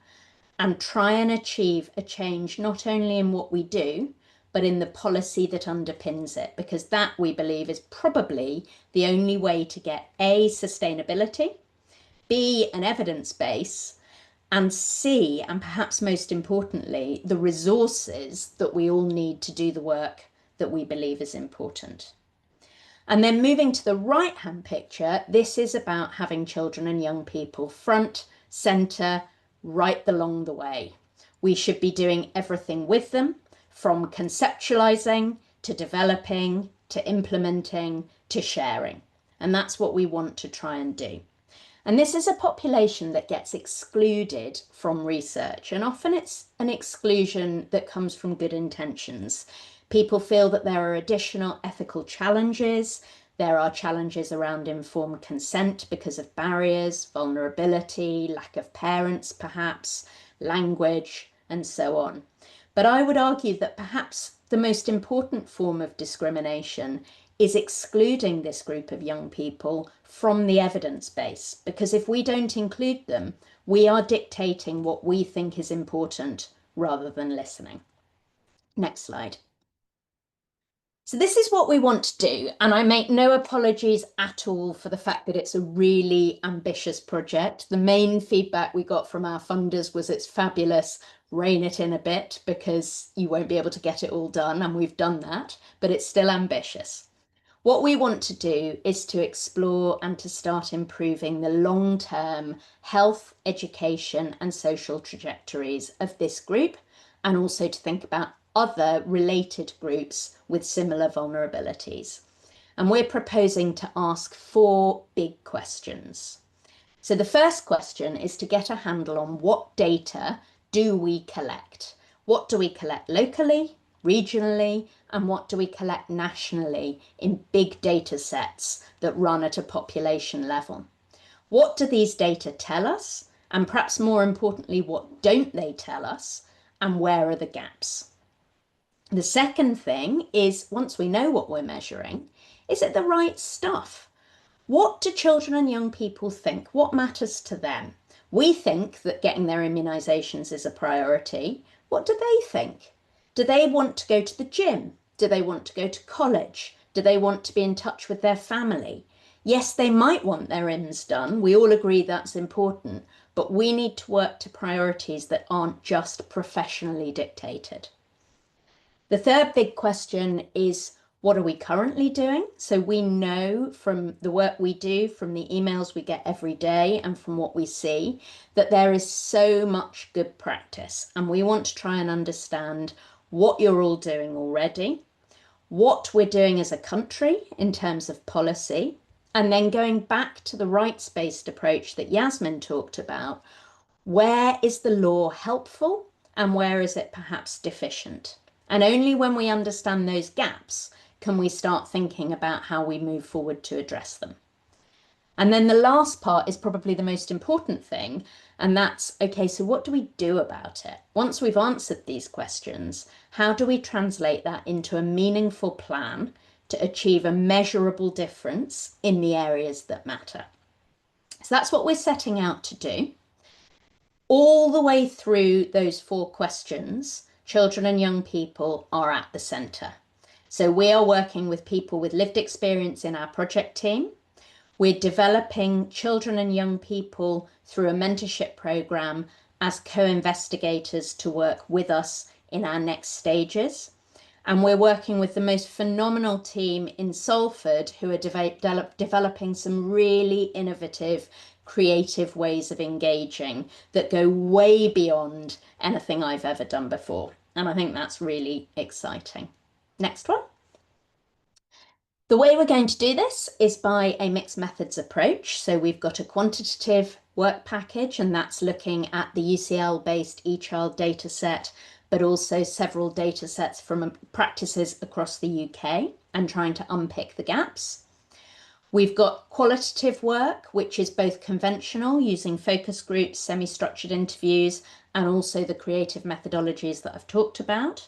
and try and achieve a change not only in what we do, but in the policy that underpins it, because that, we believe, is probably the only way to get A, sustainability, B, an evidence base, and C, and perhaps most importantly, the resources that we all need to do the work that we believe is important. And then moving to the right-hand picture, this is about having children and young people front, centre, right along the way. We should be doing everything with them, from conceptualizing to developing to implementing to sharing. And that's what we want to try and do. And this is a population that gets excluded from research, and often it's an exclusion that comes from good intentions. People feel that there are additional ethical challenges. There are challenges around informed consent because of barriers, vulnerability, lack of parents perhaps, language, and so on. But I would argue that perhaps the most important form of discrimination is excluding this group of young people from the evidence base, because if we don't include them, we are dictating what we think is important rather than listening. Next slide. So this is what we want to do, and I make no apologies at all for the fact that it's a really ambitious project. The main feedback we got from our funders was it's fabulous, rein it in a bit because you won't be able to get it all done, and we've done that, but it's still ambitious. What we want to do is to explore and to start improving the long-term health, education and social trajectories of this group, and also to think about other related groups with similar vulnerabilities. And we're proposing to ask 4 big questions. So the first question is to get a handle on what data do we collect? What do we collect locally, regionally, and what do we collect nationally in big data sets that run at a population level? What do these data tell us? And perhaps more importantly, what don't they tell us? And where are the gaps? The second thing is, once we know what we're measuring, is it the right stuff? What do children and young people think? What matters to them? We think that getting their immunisations is a priority. What do they think? Do they want to go to the gym? Do they want to go to college? Do they want to be in touch with their family? Yes, they might want their IMS done. We all agree that's important, but we need to work to priorities that aren't just professionally dictated. The third big question is, what are we currently doing? So we know from the work we do, from the emails we get every day, and from what we see, that there is so much good practice. And we want to try and understand what you're all doing already, what we're doing as a country in terms of policy, and then going back to the rights-based approach that Yasmin talked about, where is the law helpful and where is it perhaps deficient? And only when we understand those gaps can we start thinking about how we move forward to address them. And then the last part is probably the most important thing, and that's, okay, so what do we do about it? Once we've answered these questions, how do we translate that into a meaningful plan to achieve a measurable difference in the areas that matter? So that's what we're setting out to do. All the way through those 4 questions, children and young people are at the centre. So we are working with people with lived experience in our project team. We're developing children and young people through a mentorship programme as co-investigators to work with us in our next stages. And we're working with the most phenomenal team in Salford who are developing some really innovative, creative ways of engaging that go way beyond anything I've ever done before. And I think that's really exciting. Next one. The way we're going to do this is by a mixed methods approach. So we've got a quantitative work package, and that's looking at the UCL-based eChild data set, but also several data sets from practices across the UK and trying to unpick the gaps. We've got qualitative work, which is both conventional, using focus groups, semi-structured interviews, and also the creative methodologies that I've talked about.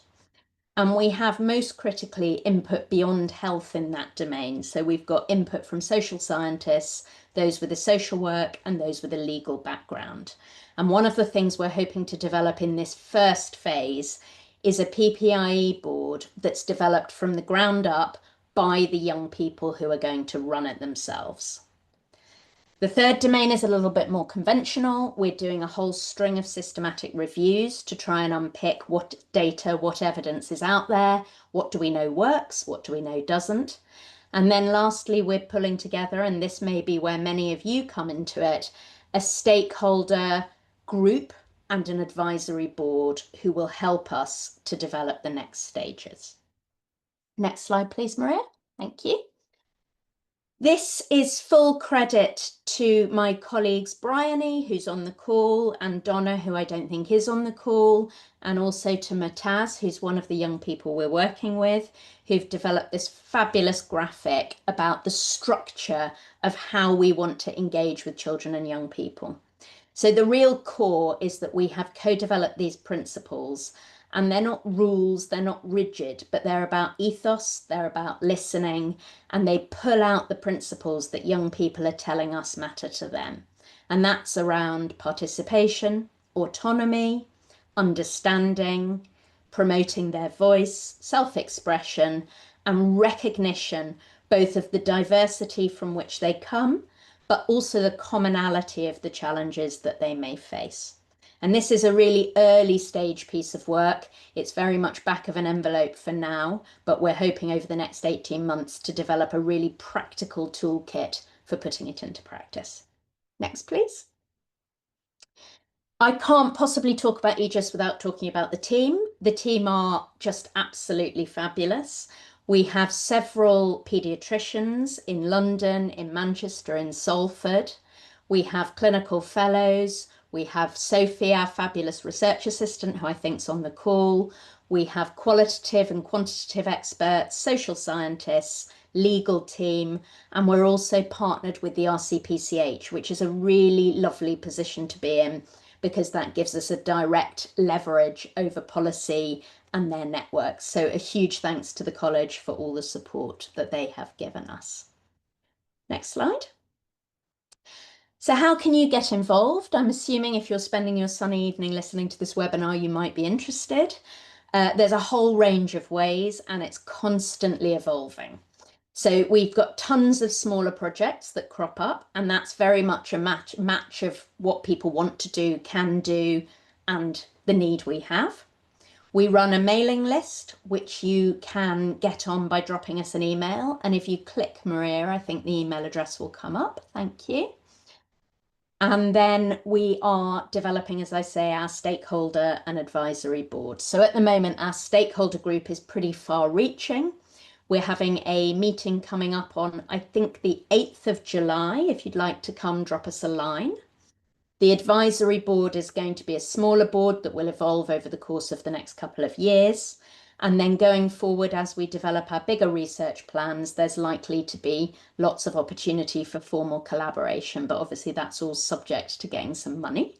And we have, most critically, input beyond health in that domain. So we've got input from social scientists, those with a social work, and those with a legal background. And one of the things we're hoping to develop in this first phase is a PPIE board that's developed from the ground up by the young people who are going to run it themselves. The third domain is a little bit more conventional. We're doing a whole string of systematic reviews to try and unpick what data, what evidence is out there, what do we know works, what do we know doesn't. And then lastly, we're pulling together, and this may be where many of you come into it, a stakeholder group and an advisory board who will help us to develop the next stages. Next slide, please, Maria. Thank you. This is full credit to my colleagues Bryony, who's on the call, and Donna, who I don't think is on the call, and also to Mataz, who's one of the young people we're working with, who've developed this fabulous graphic about the structure of how we want to engage with children and young people. So the real core is that we have co-developed these principles, and they're not rules, they're not rigid, but they're about ethos, they're about listening, and they pull out the principles that young people are telling us matter to them. And that's around participation, autonomy, understanding, promoting their voice, self-expression, and recognition both of the diversity from which they come, but also the commonality of the challenges that they may face. And this is a really early stage piece of work. It's very much back of an envelope for now, but we're hoping over the next 18 months to develop a really practical toolkit for putting it into practice. Next, please. I can't possibly talk about AEGIS without talking about the team. The team are just absolutely fabulous. We have several paediatricians in London, in Manchester, in Salford. We have clinical fellows. We have Sophie, our fabulous research assistant, who I think is on the call. We have qualitative and quantitative experts, social scientists, legal team, and we're also partnered with the RCPCH, which is a really lovely position to be in because that gives us a direct leverage over policy and their networks. So a huge thanks to the college for all the support that they have given us. Next slide. So how can you get involved? I'm assuming if you're spending your sunny evening listening to this webinar, you might be interested. There's a whole range of ways, and it's constantly evolving. So we've got tons of smaller projects that crop up, and that's very much a match of what people want to do, can do, and the need we have. We run a mailing list, which you can get on by dropping us an email. And if you click Maria, I think the email address will come up. Thank you. And then we are developing, as I say, our stakeholder and advisory board. So at the moment, our stakeholder group is pretty far reaching. We're having a meeting coming up on, I think, the 8th of July. If you'd like to come, drop us a line. The advisory board is going to be a smaller board that will evolve over the course of the next couple of years. And then going forward, as we develop our bigger research plans, there's likely to be lots of opportunity for formal collaboration, but obviously that's all subject to getting some money.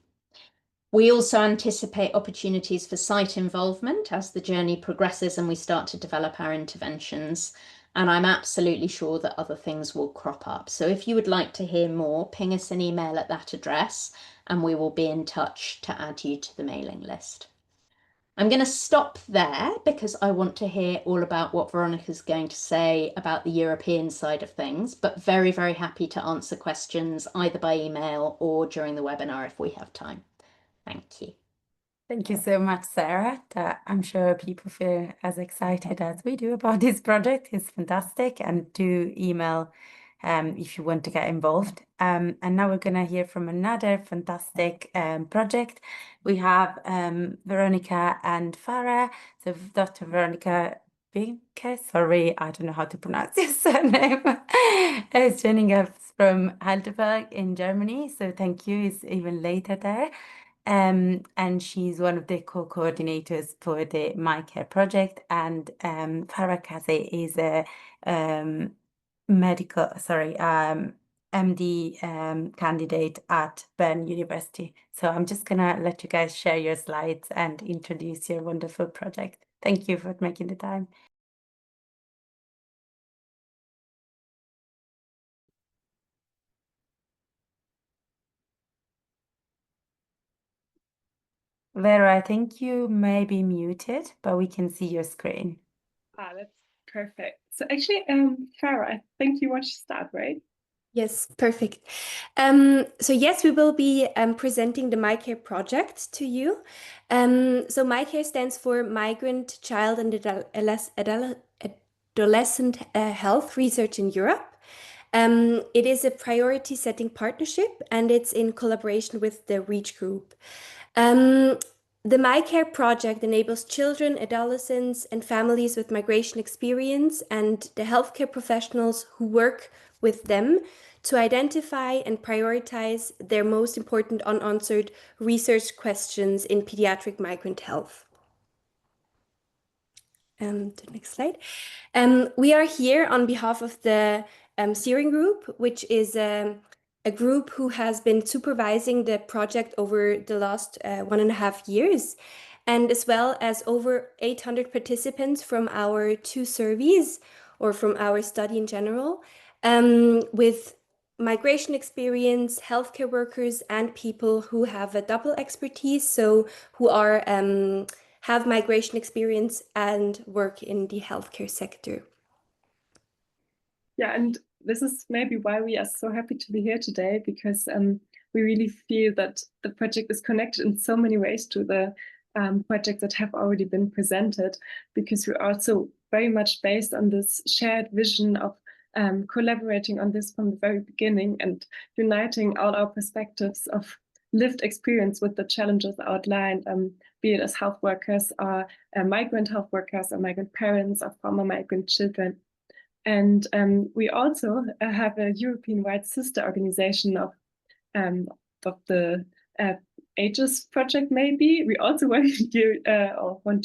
We also anticipate opportunities for site involvement as the journey progresses and we start to develop our interventions. And I'm absolutely sure that other things will crop up. So if you would like to hear more, ping us an email at that address and we will be in touch to add you to the mailing list. I'm going to stop there because I want to hear all about what Veronika's going to say about the European side of things, but very, very happy to answer questions either by email or during the webinar if we have time. Thank you. Thank you so much, Sarah. I'm sure people feel as excited as we do about this project. It's fantastic, and do email if you want to get involved. And now we're going to hear from another fantastic project. We have Veronika and Farah. So Dr. Veronika Wiemker, sorry, I don't know how to pronounce your surname, is joining us from Heidelberg in Germany. So thank you. It's even later there. And she's one of the co-coordinators for the MiCare project. And Farah Kaze is a MD candidate at Bern University. So I'm just gonna let you guys share your slides and introduce your wonderful project. Thank you for making the time. Vera, I think you may be muted, but we can see your screen. That's perfect. So actually, Farah, I think you want to start, right? Yes, perfect. So yes, we will be presenting the MiCare project to you. So MiCare stands for Migrant, Child and Adolescent Health Research in Europe. It is a priority setting partnership and it's in collaboration with the REACH group. The MiCare project enables children, adolescents, and families with migration experience and the healthcare professionals who work with them to identify and prioritize their most important unanswered research questions in pediatric migrant health. The next slide. We are here on behalf of the steering group, which is a group who has been supervising the project over the last 1.5 years, and as well as over 800 participants from our 2 surveys or from our study in general, with migration experience, healthcare workers, and people who have a double expertise, so who are have migration experience and work in the healthcare sector. Yeah, and this is maybe why we are so happy to be here today, because we really feel that the project is connected in so many ways to the projects that have already been presented, because we're also very much based on this shared vision of collaborating on this from the very beginning and uniting all our perspectives of lived experience with the challenges outlined, be it as health workers or migrant health workers or migrant parents or former migrant children. And we also have a European-wide sister organization of the AEGIS project, maybe. We also want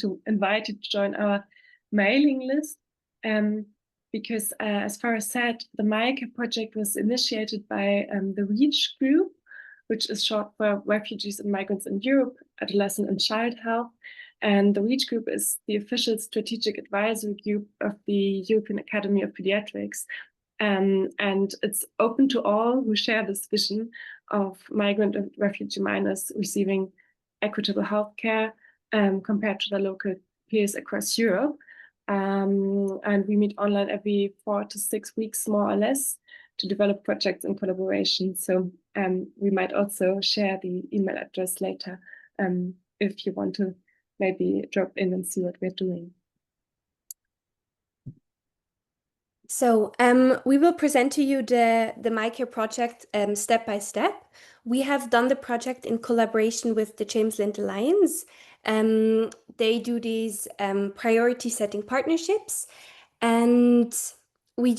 to invite you to join our mailing list, because as Farah said, the MiCare project was initiated by the REACH group, which is short for Refugees and Migrants in Europe, Adolescent and Child Health. And the REACH group is the official strategic advisory group of the European Academy of Pediatrics. And it's open to all who share this vision of migrant and refugee minors receiving equitable healthcare compared to their local peers across Europe. And we meet online every 4 to 6 weeks, more or less, to develop projects in collaboration. So we might also share the email address later if you want to maybe drop in and see what we're doing. So we will present to you the MiCare project step by step. We have done the project in collaboration with the James Lind Alliance. They do these priority setting partnerships, and we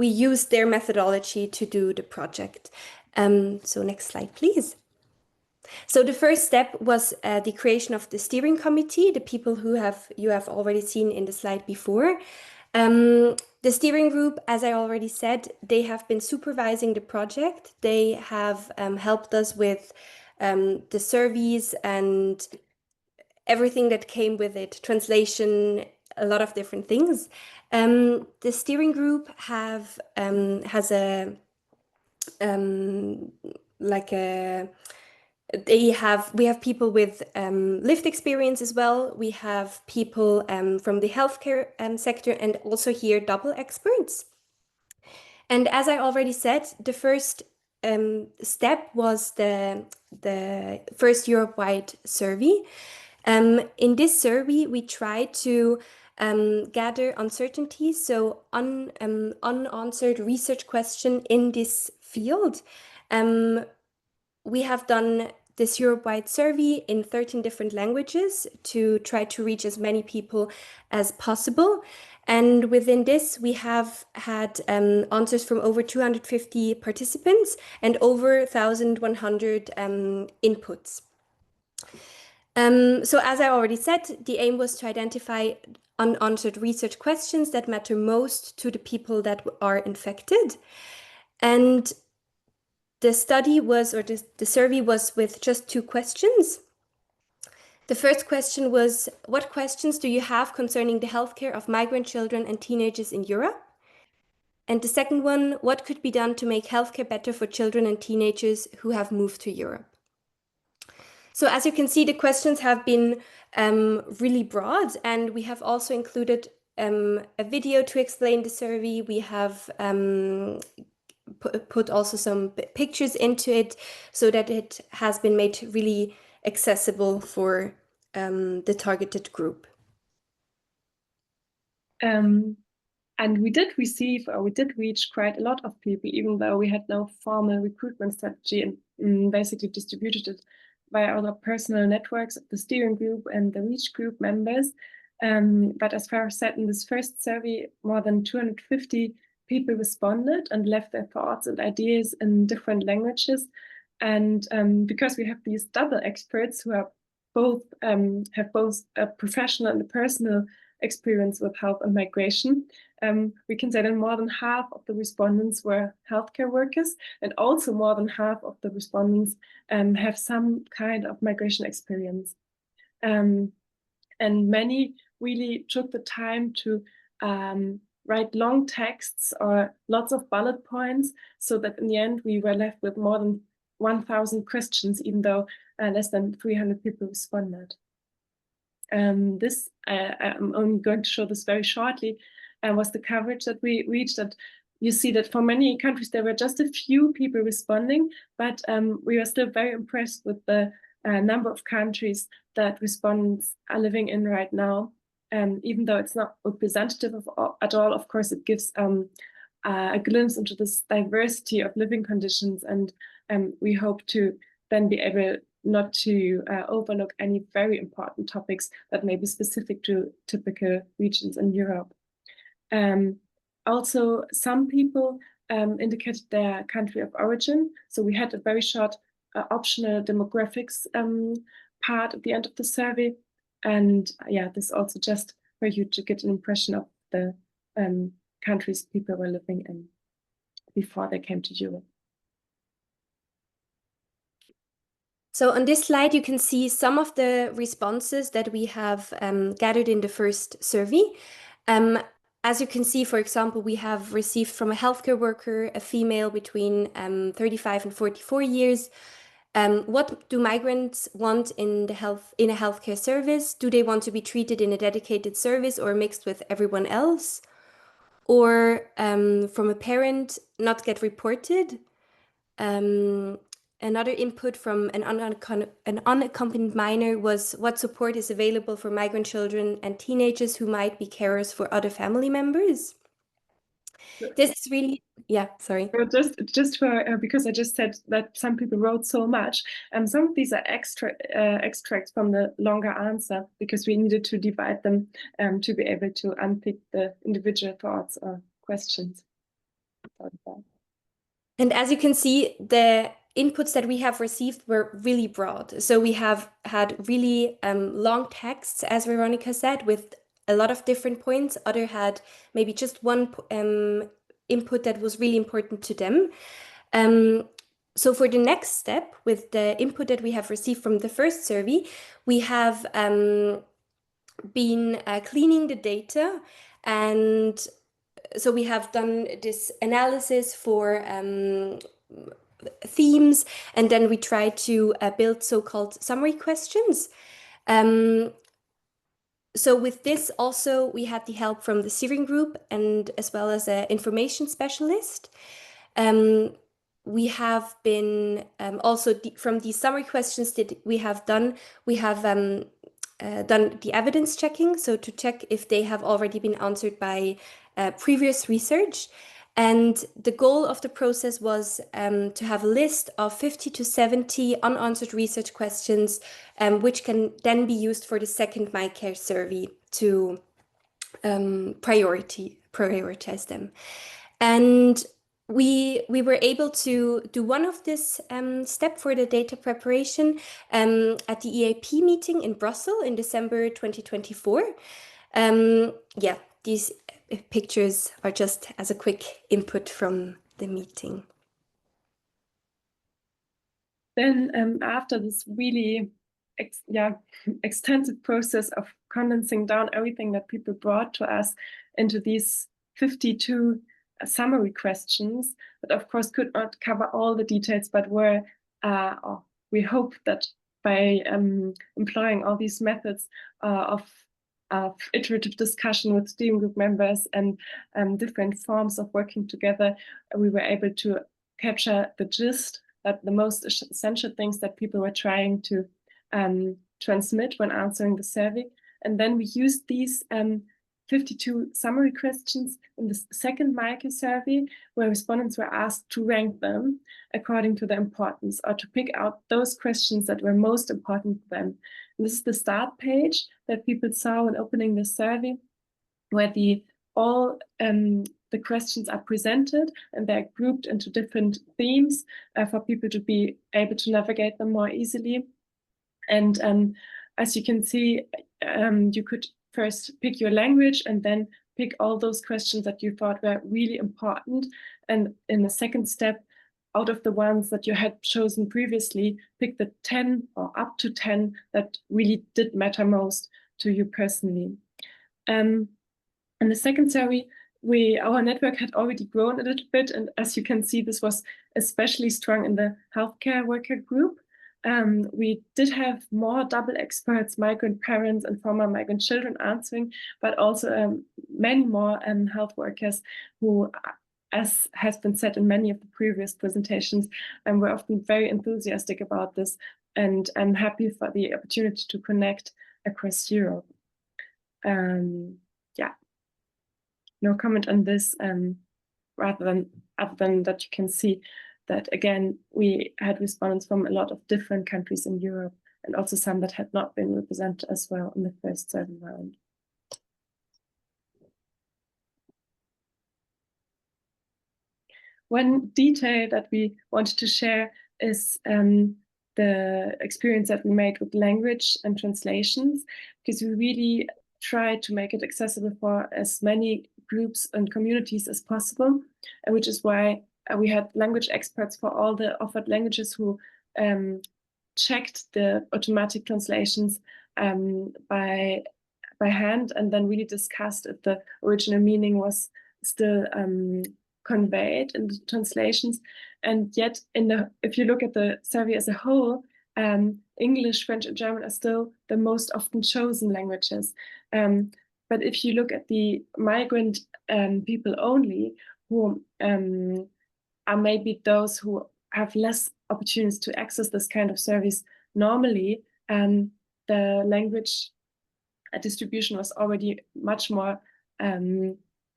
use their methodology to do the project. So next slide, please. So the first step was the creation of the steering committee, the people who you have already seen in the slide before. The steering group, as I already said, they have been supervising the project. They have helped us with the surveys and everything that came with it, translation, a lot of different things. The steering group has we have people with lived experience as well. We have people from the healthcare sector, and also here double experts. And as I already said, the first step was the first Europe-wide survey. In this survey, we tried to gather uncertainties, so unanswered research question in this field. We have done this Europe-wide survey in 13 different languages to try to reach as many people as possible. And within this, we have had answers from over 250 participants and over 1,100 inputs. So as I already said, the aim was to identify unanswered research questions that matter most to the people that are infected. And the study was, or the survey was with just 2 questions. The first question was, what questions do you have concerning the healthcare of migrant children and teenagers in Europe? And the second one, what could be done to make healthcare better for children and teenagers who have moved to Europe? So as you can see, the questions have been really broad, and we have also included a video to explain the survey. We have put also some pictures into it so that it has been made really accessible for the targeted group. And we did receive, or we did reach quite a lot of people, even though we had no formal recruitment strategy and basically distributed it via our personal networks of the steering group and the reach group members. But as Farah said, in this first survey, more than 250 people responded and left their thoughts and ideas in different languages. And because we have these double experts who are both have both a professional and a personal experience with health and migration, we can say that more than half of the respondents were healthcare workers, and also more than half of the respondents have some kind of migration experience. And many really took the time to write long texts or lots of bullet points, so that in the end we were left with more than 1,000 questions, even though less than 300 people responded. I'm only going to show this very shortly, was the coverage that we reached. That you see that for many countries there were just a few people responding, but we are still very impressed with the number of countries that respondents are living in right now. Even though it's not representative at all, of course, it gives a glimpse into this diversity of living conditions, and we hope to then be able not to overlook any very important topics that may be specific to typical regions in Europe. Also, some people indicated their country of origin. So we had a very short optional demographics part at the end of the survey. And yeah, this also just for you to get an impression of the countries people were living in before they came to Europe. So on this slide, you can see some of the responses that we have gathered in the first survey. As you can see, for example, we have received from a healthcare worker, a female between 35 and 44 years. What do migrants want in a healthcare service? Do they want to be treated in a dedicated service or mixed with everyone else? Or from a parent, not get reported? Another input from an unaccompanied minor was what support is available for migrant children and teenagers who might be carers for other family members. This is really, yeah, sorry. Just for, because I just said that some people wrote so much, and some of these are extracts from the longer answer, because we needed to divide them to be able to unpick the individual thoughts or questions. And as you can see, the inputs that we have received were really broad. So we have had really long texts, as Veronika said, with a lot of different points. Other had maybe just one input that was really important to them. So for the next step, with the input that we have received from the first survey, we have been cleaning the data, and so we have done this analysis for themes, and then we try to build so-called summary questions. So with this also, we had the help from the steering group and as well as an information specialist. We have been also from the summary questions that we have done, we have done the evidence checking, so to check if they have already been answered by previous research. And the goal of the process was to have a list of 50 to 70 unanswered research questions, which can then be used for the second MiCare survey to prioritize them. And we were able to do one of this step for the data preparation at the EAP meeting in Brussels in December 2024. Yeah, these pictures are just as a quick input from the meeting. Then after this really extensive process of condensing down everything that people brought to us into these 52 summary questions that of course could not cover all the details, but were, we hope that by employing all these methods of iterative discussion with steering group members and different forms of working together, we were able to capture the gist, that the most essential things that people were trying to transmit when answering the survey. And then we used these 52 summary questions in the second MiCare survey, where respondents were asked to rank them according to their importance, or to pick out those questions that were most important to them. And this is the start page that people saw when opening the survey, where all the questions are presented, and they're grouped into different themes for people to be able to navigate them more easily. And as you can see, you could first pick your language and then pick all those questions that you thought were really important. And in the second step, out of the ones that you had chosen previously, pick the 10 or up to 10 that really did matter most to you personally. In the second survey, our network had already grown a little bit, and as you can see, this was especially strong in the healthcare worker group. We did have more double experts, migrant parents and former migrant children answering, but also many more health workers who, as has been said in many of the previous presentations, were often very enthusiastic about this, and I'm happy for the opportunity to connect across Europe. Yeah, no comment on this, other than that you can see that, again, we had respondents from a lot of different countries in Europe, and also some that had not been represented as well in the first survey round. One detail that we wanted to share is the experience that we made with language and translations, because we really tried to make it accessible for as many groups and communities as possible, which is why we had language experts for all the offered languages who checked the automatic translations by hand, and then really discussed if the original meaning was still conveyed in the translations. And yet, if you look at the survey as a whole, English, French, and German are still the most often chosen languages. But if you look at the migrant people only, who are maybe those who have less opportunities to access this kind of service normally, the language distribution was already much more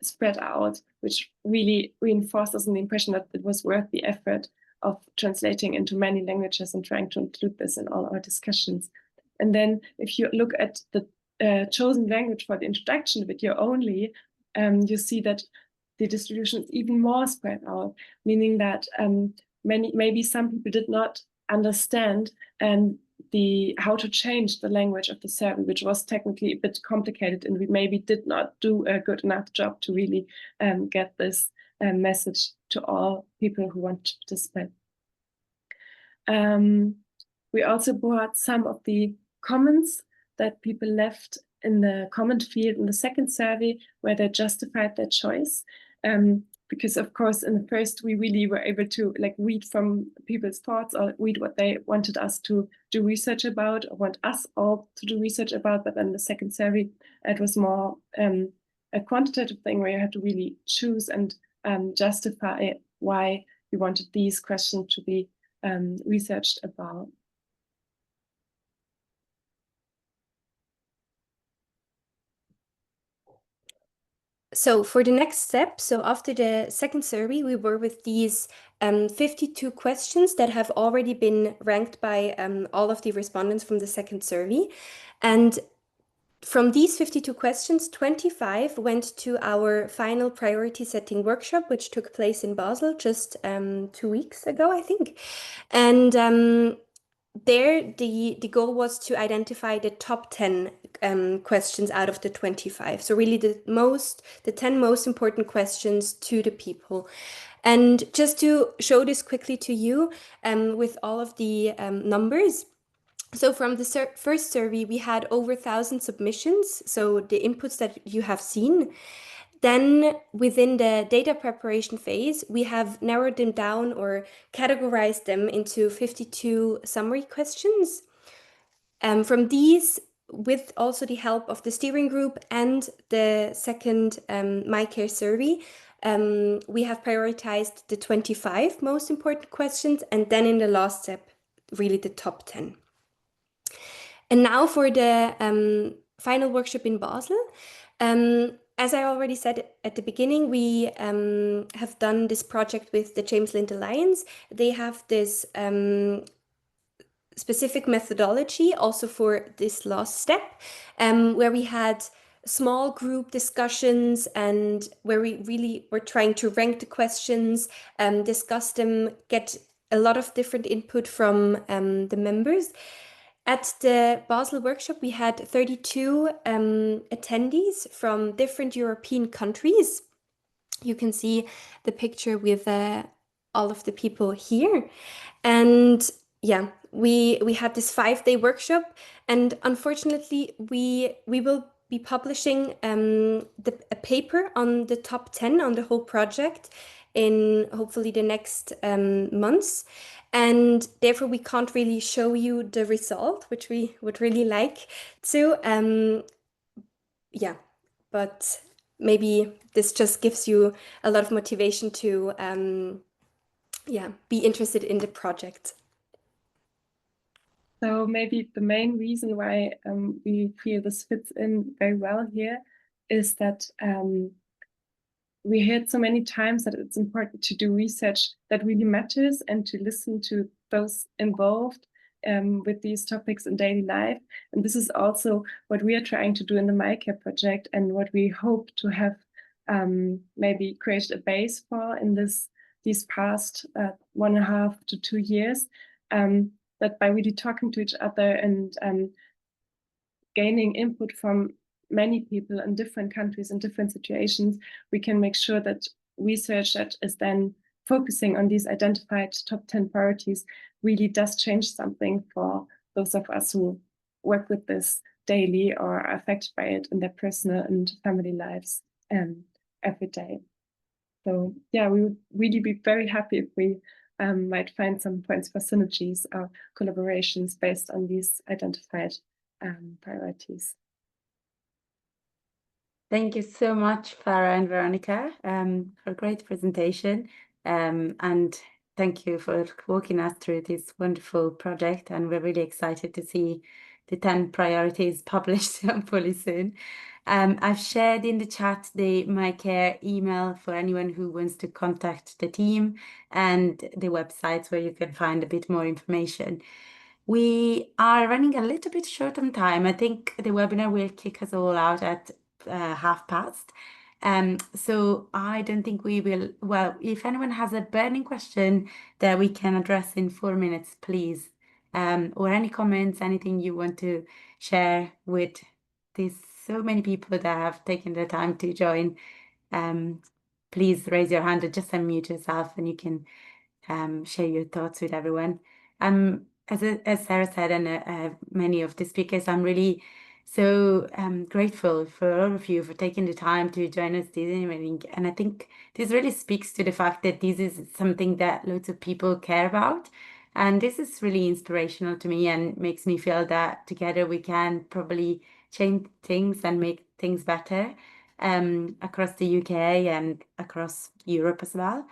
spread out, which really reinforces the impression that it was worth the effort of translating into many languages and trying to include this in all our discussions. And then if you look at the chosen language for the introduction video only, you see that the distribution is even more spread out, meaning that maybe some people did not understand how to change the language of the survey, which was technically a bit complicated, and we maybe did not do a good enough job to really get this message to all people who want to participate. We also brought some of the comments that people left in the comment field in the second survey, where they justified their choice. Because of course, in the first, we really were able to read from people's thoughts, or read what they wanted us to do research about, or want us all to do research about. But then the second survey, it was more a quantitative thing, where you had to really choose and justify why you wanted these questions to be researched about. So for the next step, so after the second survey, we were with these 52 questions that have already been ranked by all of the respondents from the second survey. And from these 52 questions, 25 went to our final priority setting workshop, which took place in Basel just 2 weeks ago, I think. And there, the goal was to identify the top 10 questions out of the 25. So really the 10 most important questions to the people. And just to show this quickly to you with all of the numbers. So from the first survey, we had over 1,000 submissions, so the inputs that you have seen. Then within the data preparation phase, we have narrowed them down or categorized them into 52 summary questions. From these, with also the help of the steering group and the second MiCare survey, we have prioritized the 25 most important questions, and then in the last step, really the top 10. And now for the final workshop in Basel. As I already said at the beginning, we have done this project with the James Lind Alliance. They have this specific methodology also for this last step, where we had small group discussions and where we really were trying to rank the questions, discuss them, get a lot of different input from the members. At the Basel workshop, we had 32 attendees from different European countries. You can see the picture with all of the people here. And yeah, we had this 5-day workshop, and unfortunately, we will be publishing a paper on the top 10 on the whole project in hopefully the next months. And therefore, we can't really show you the result, which we would really like to. Yeah, but maybe this just gives you a lot of motivation to be interested in the project. So maybe the main reason why we feel this fits in very well here is that we heard so many times that it's important to do research that really matters and to listen to those involved with these topics in daily life. And this is also what we are trying to do in the MiCare project, and what we hope to have maybe created a base for in these past 1.5 to 2 years. That by really talking to each other and gaining input from many people in different countries in different situations, we can make sure that research that is then focusing on these identified top 10 priorities really does change something for those of us who work with this daily or are affected by it in their personal and family lives every day. So yeah, we would really be very happy if we might find some points for synergies or collaborations based on these identified priorities. Thank you so much, Farah and Veronika, for a great presentation. And thank you for walking us through this wonderful project. And we're really excited to see the 10 priorities published hopefully soon. I've shared in the chat the MiCare email for anyone who wants to contact the team, and the websites where you can find a bit more information. We are running a little bit short on time. I think the webinar will kick us all out at 5:30. So I don't think we will. Well, if anyone has a burning question that we can address in 4 minutes, please, or any comments, anything you want to share with these so many people that have taken the time to join, please raise your hand or just unmute yourself, and you can share your thoughts with everyone. As Sarah said, and many of the speakers, I'm really so grateful for all of you for taking the time to join us this evening. And I think this really speaks to the fact that this is something that lots of people care about. And this is really inspirational to me and makes me feel that together we can probably change things and make things better across the UK and across Europe as well.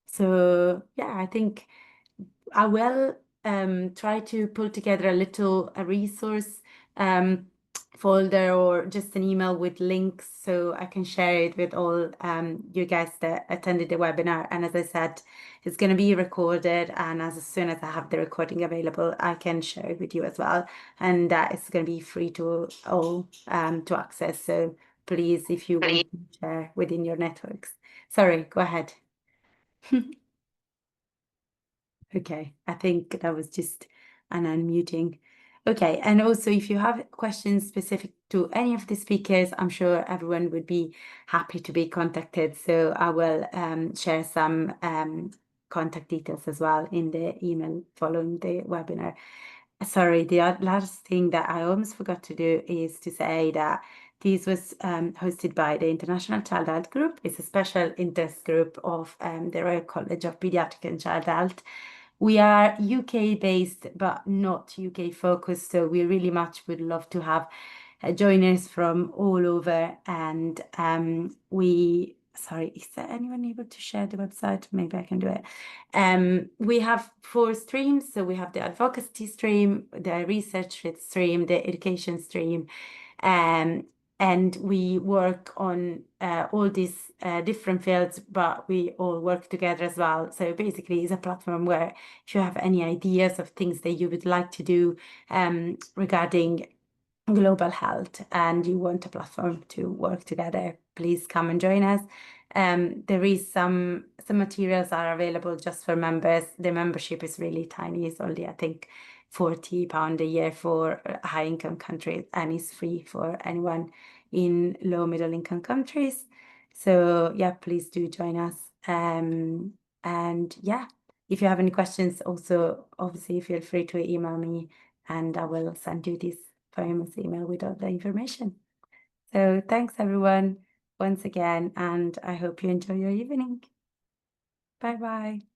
So yeah, I think I will try to pull together a resource folder or just an email with links so I can share it with all you guys that attended the webinar. And as I said, it's going to be recorded, and as soon as I have the recording available, I can share it with you as well. And it's going to be free to all to access. So please, if you want to share within your networks. Sorry, go ahead. Okay, I think that was just an unmuting. Okay, and also if you have questions specific to any of the speakers, I'm sure everyone would be happy to be contacted. So I will share some contact details as well in the email following the webinar. Sorry, the last thing that I almost forgot to do is to say that this was hosted by the International Child Health Group. It's a special interest group of the Royal College of Paediatric and Child Health. We are UK based, but not UK focused. So we really much would love to have joiners from all over. And sorry, is there anyone able to share the website? Maybe I can do it. We have 4 streams. So we have the advocacy stream, the research stream, the education stream. And we work on all these different fields, but we all work together as well. So basically, it's a platform where if you have any ideas of things that you would like to do regarding global health and you want a platform to work together, please come and join us. There is some materials are available just for members. The membership is really tiny. It's only, I think, £40 a year for high-income countries, and it's free for anyone in low middle-income countries. So yeah, please do join us. And yeah, if you have any questions, also obviously feel free to email me, and I will send you this famous email with all the information. So thanks everyone once again, and I hope you enjoy your evening. Bye bye.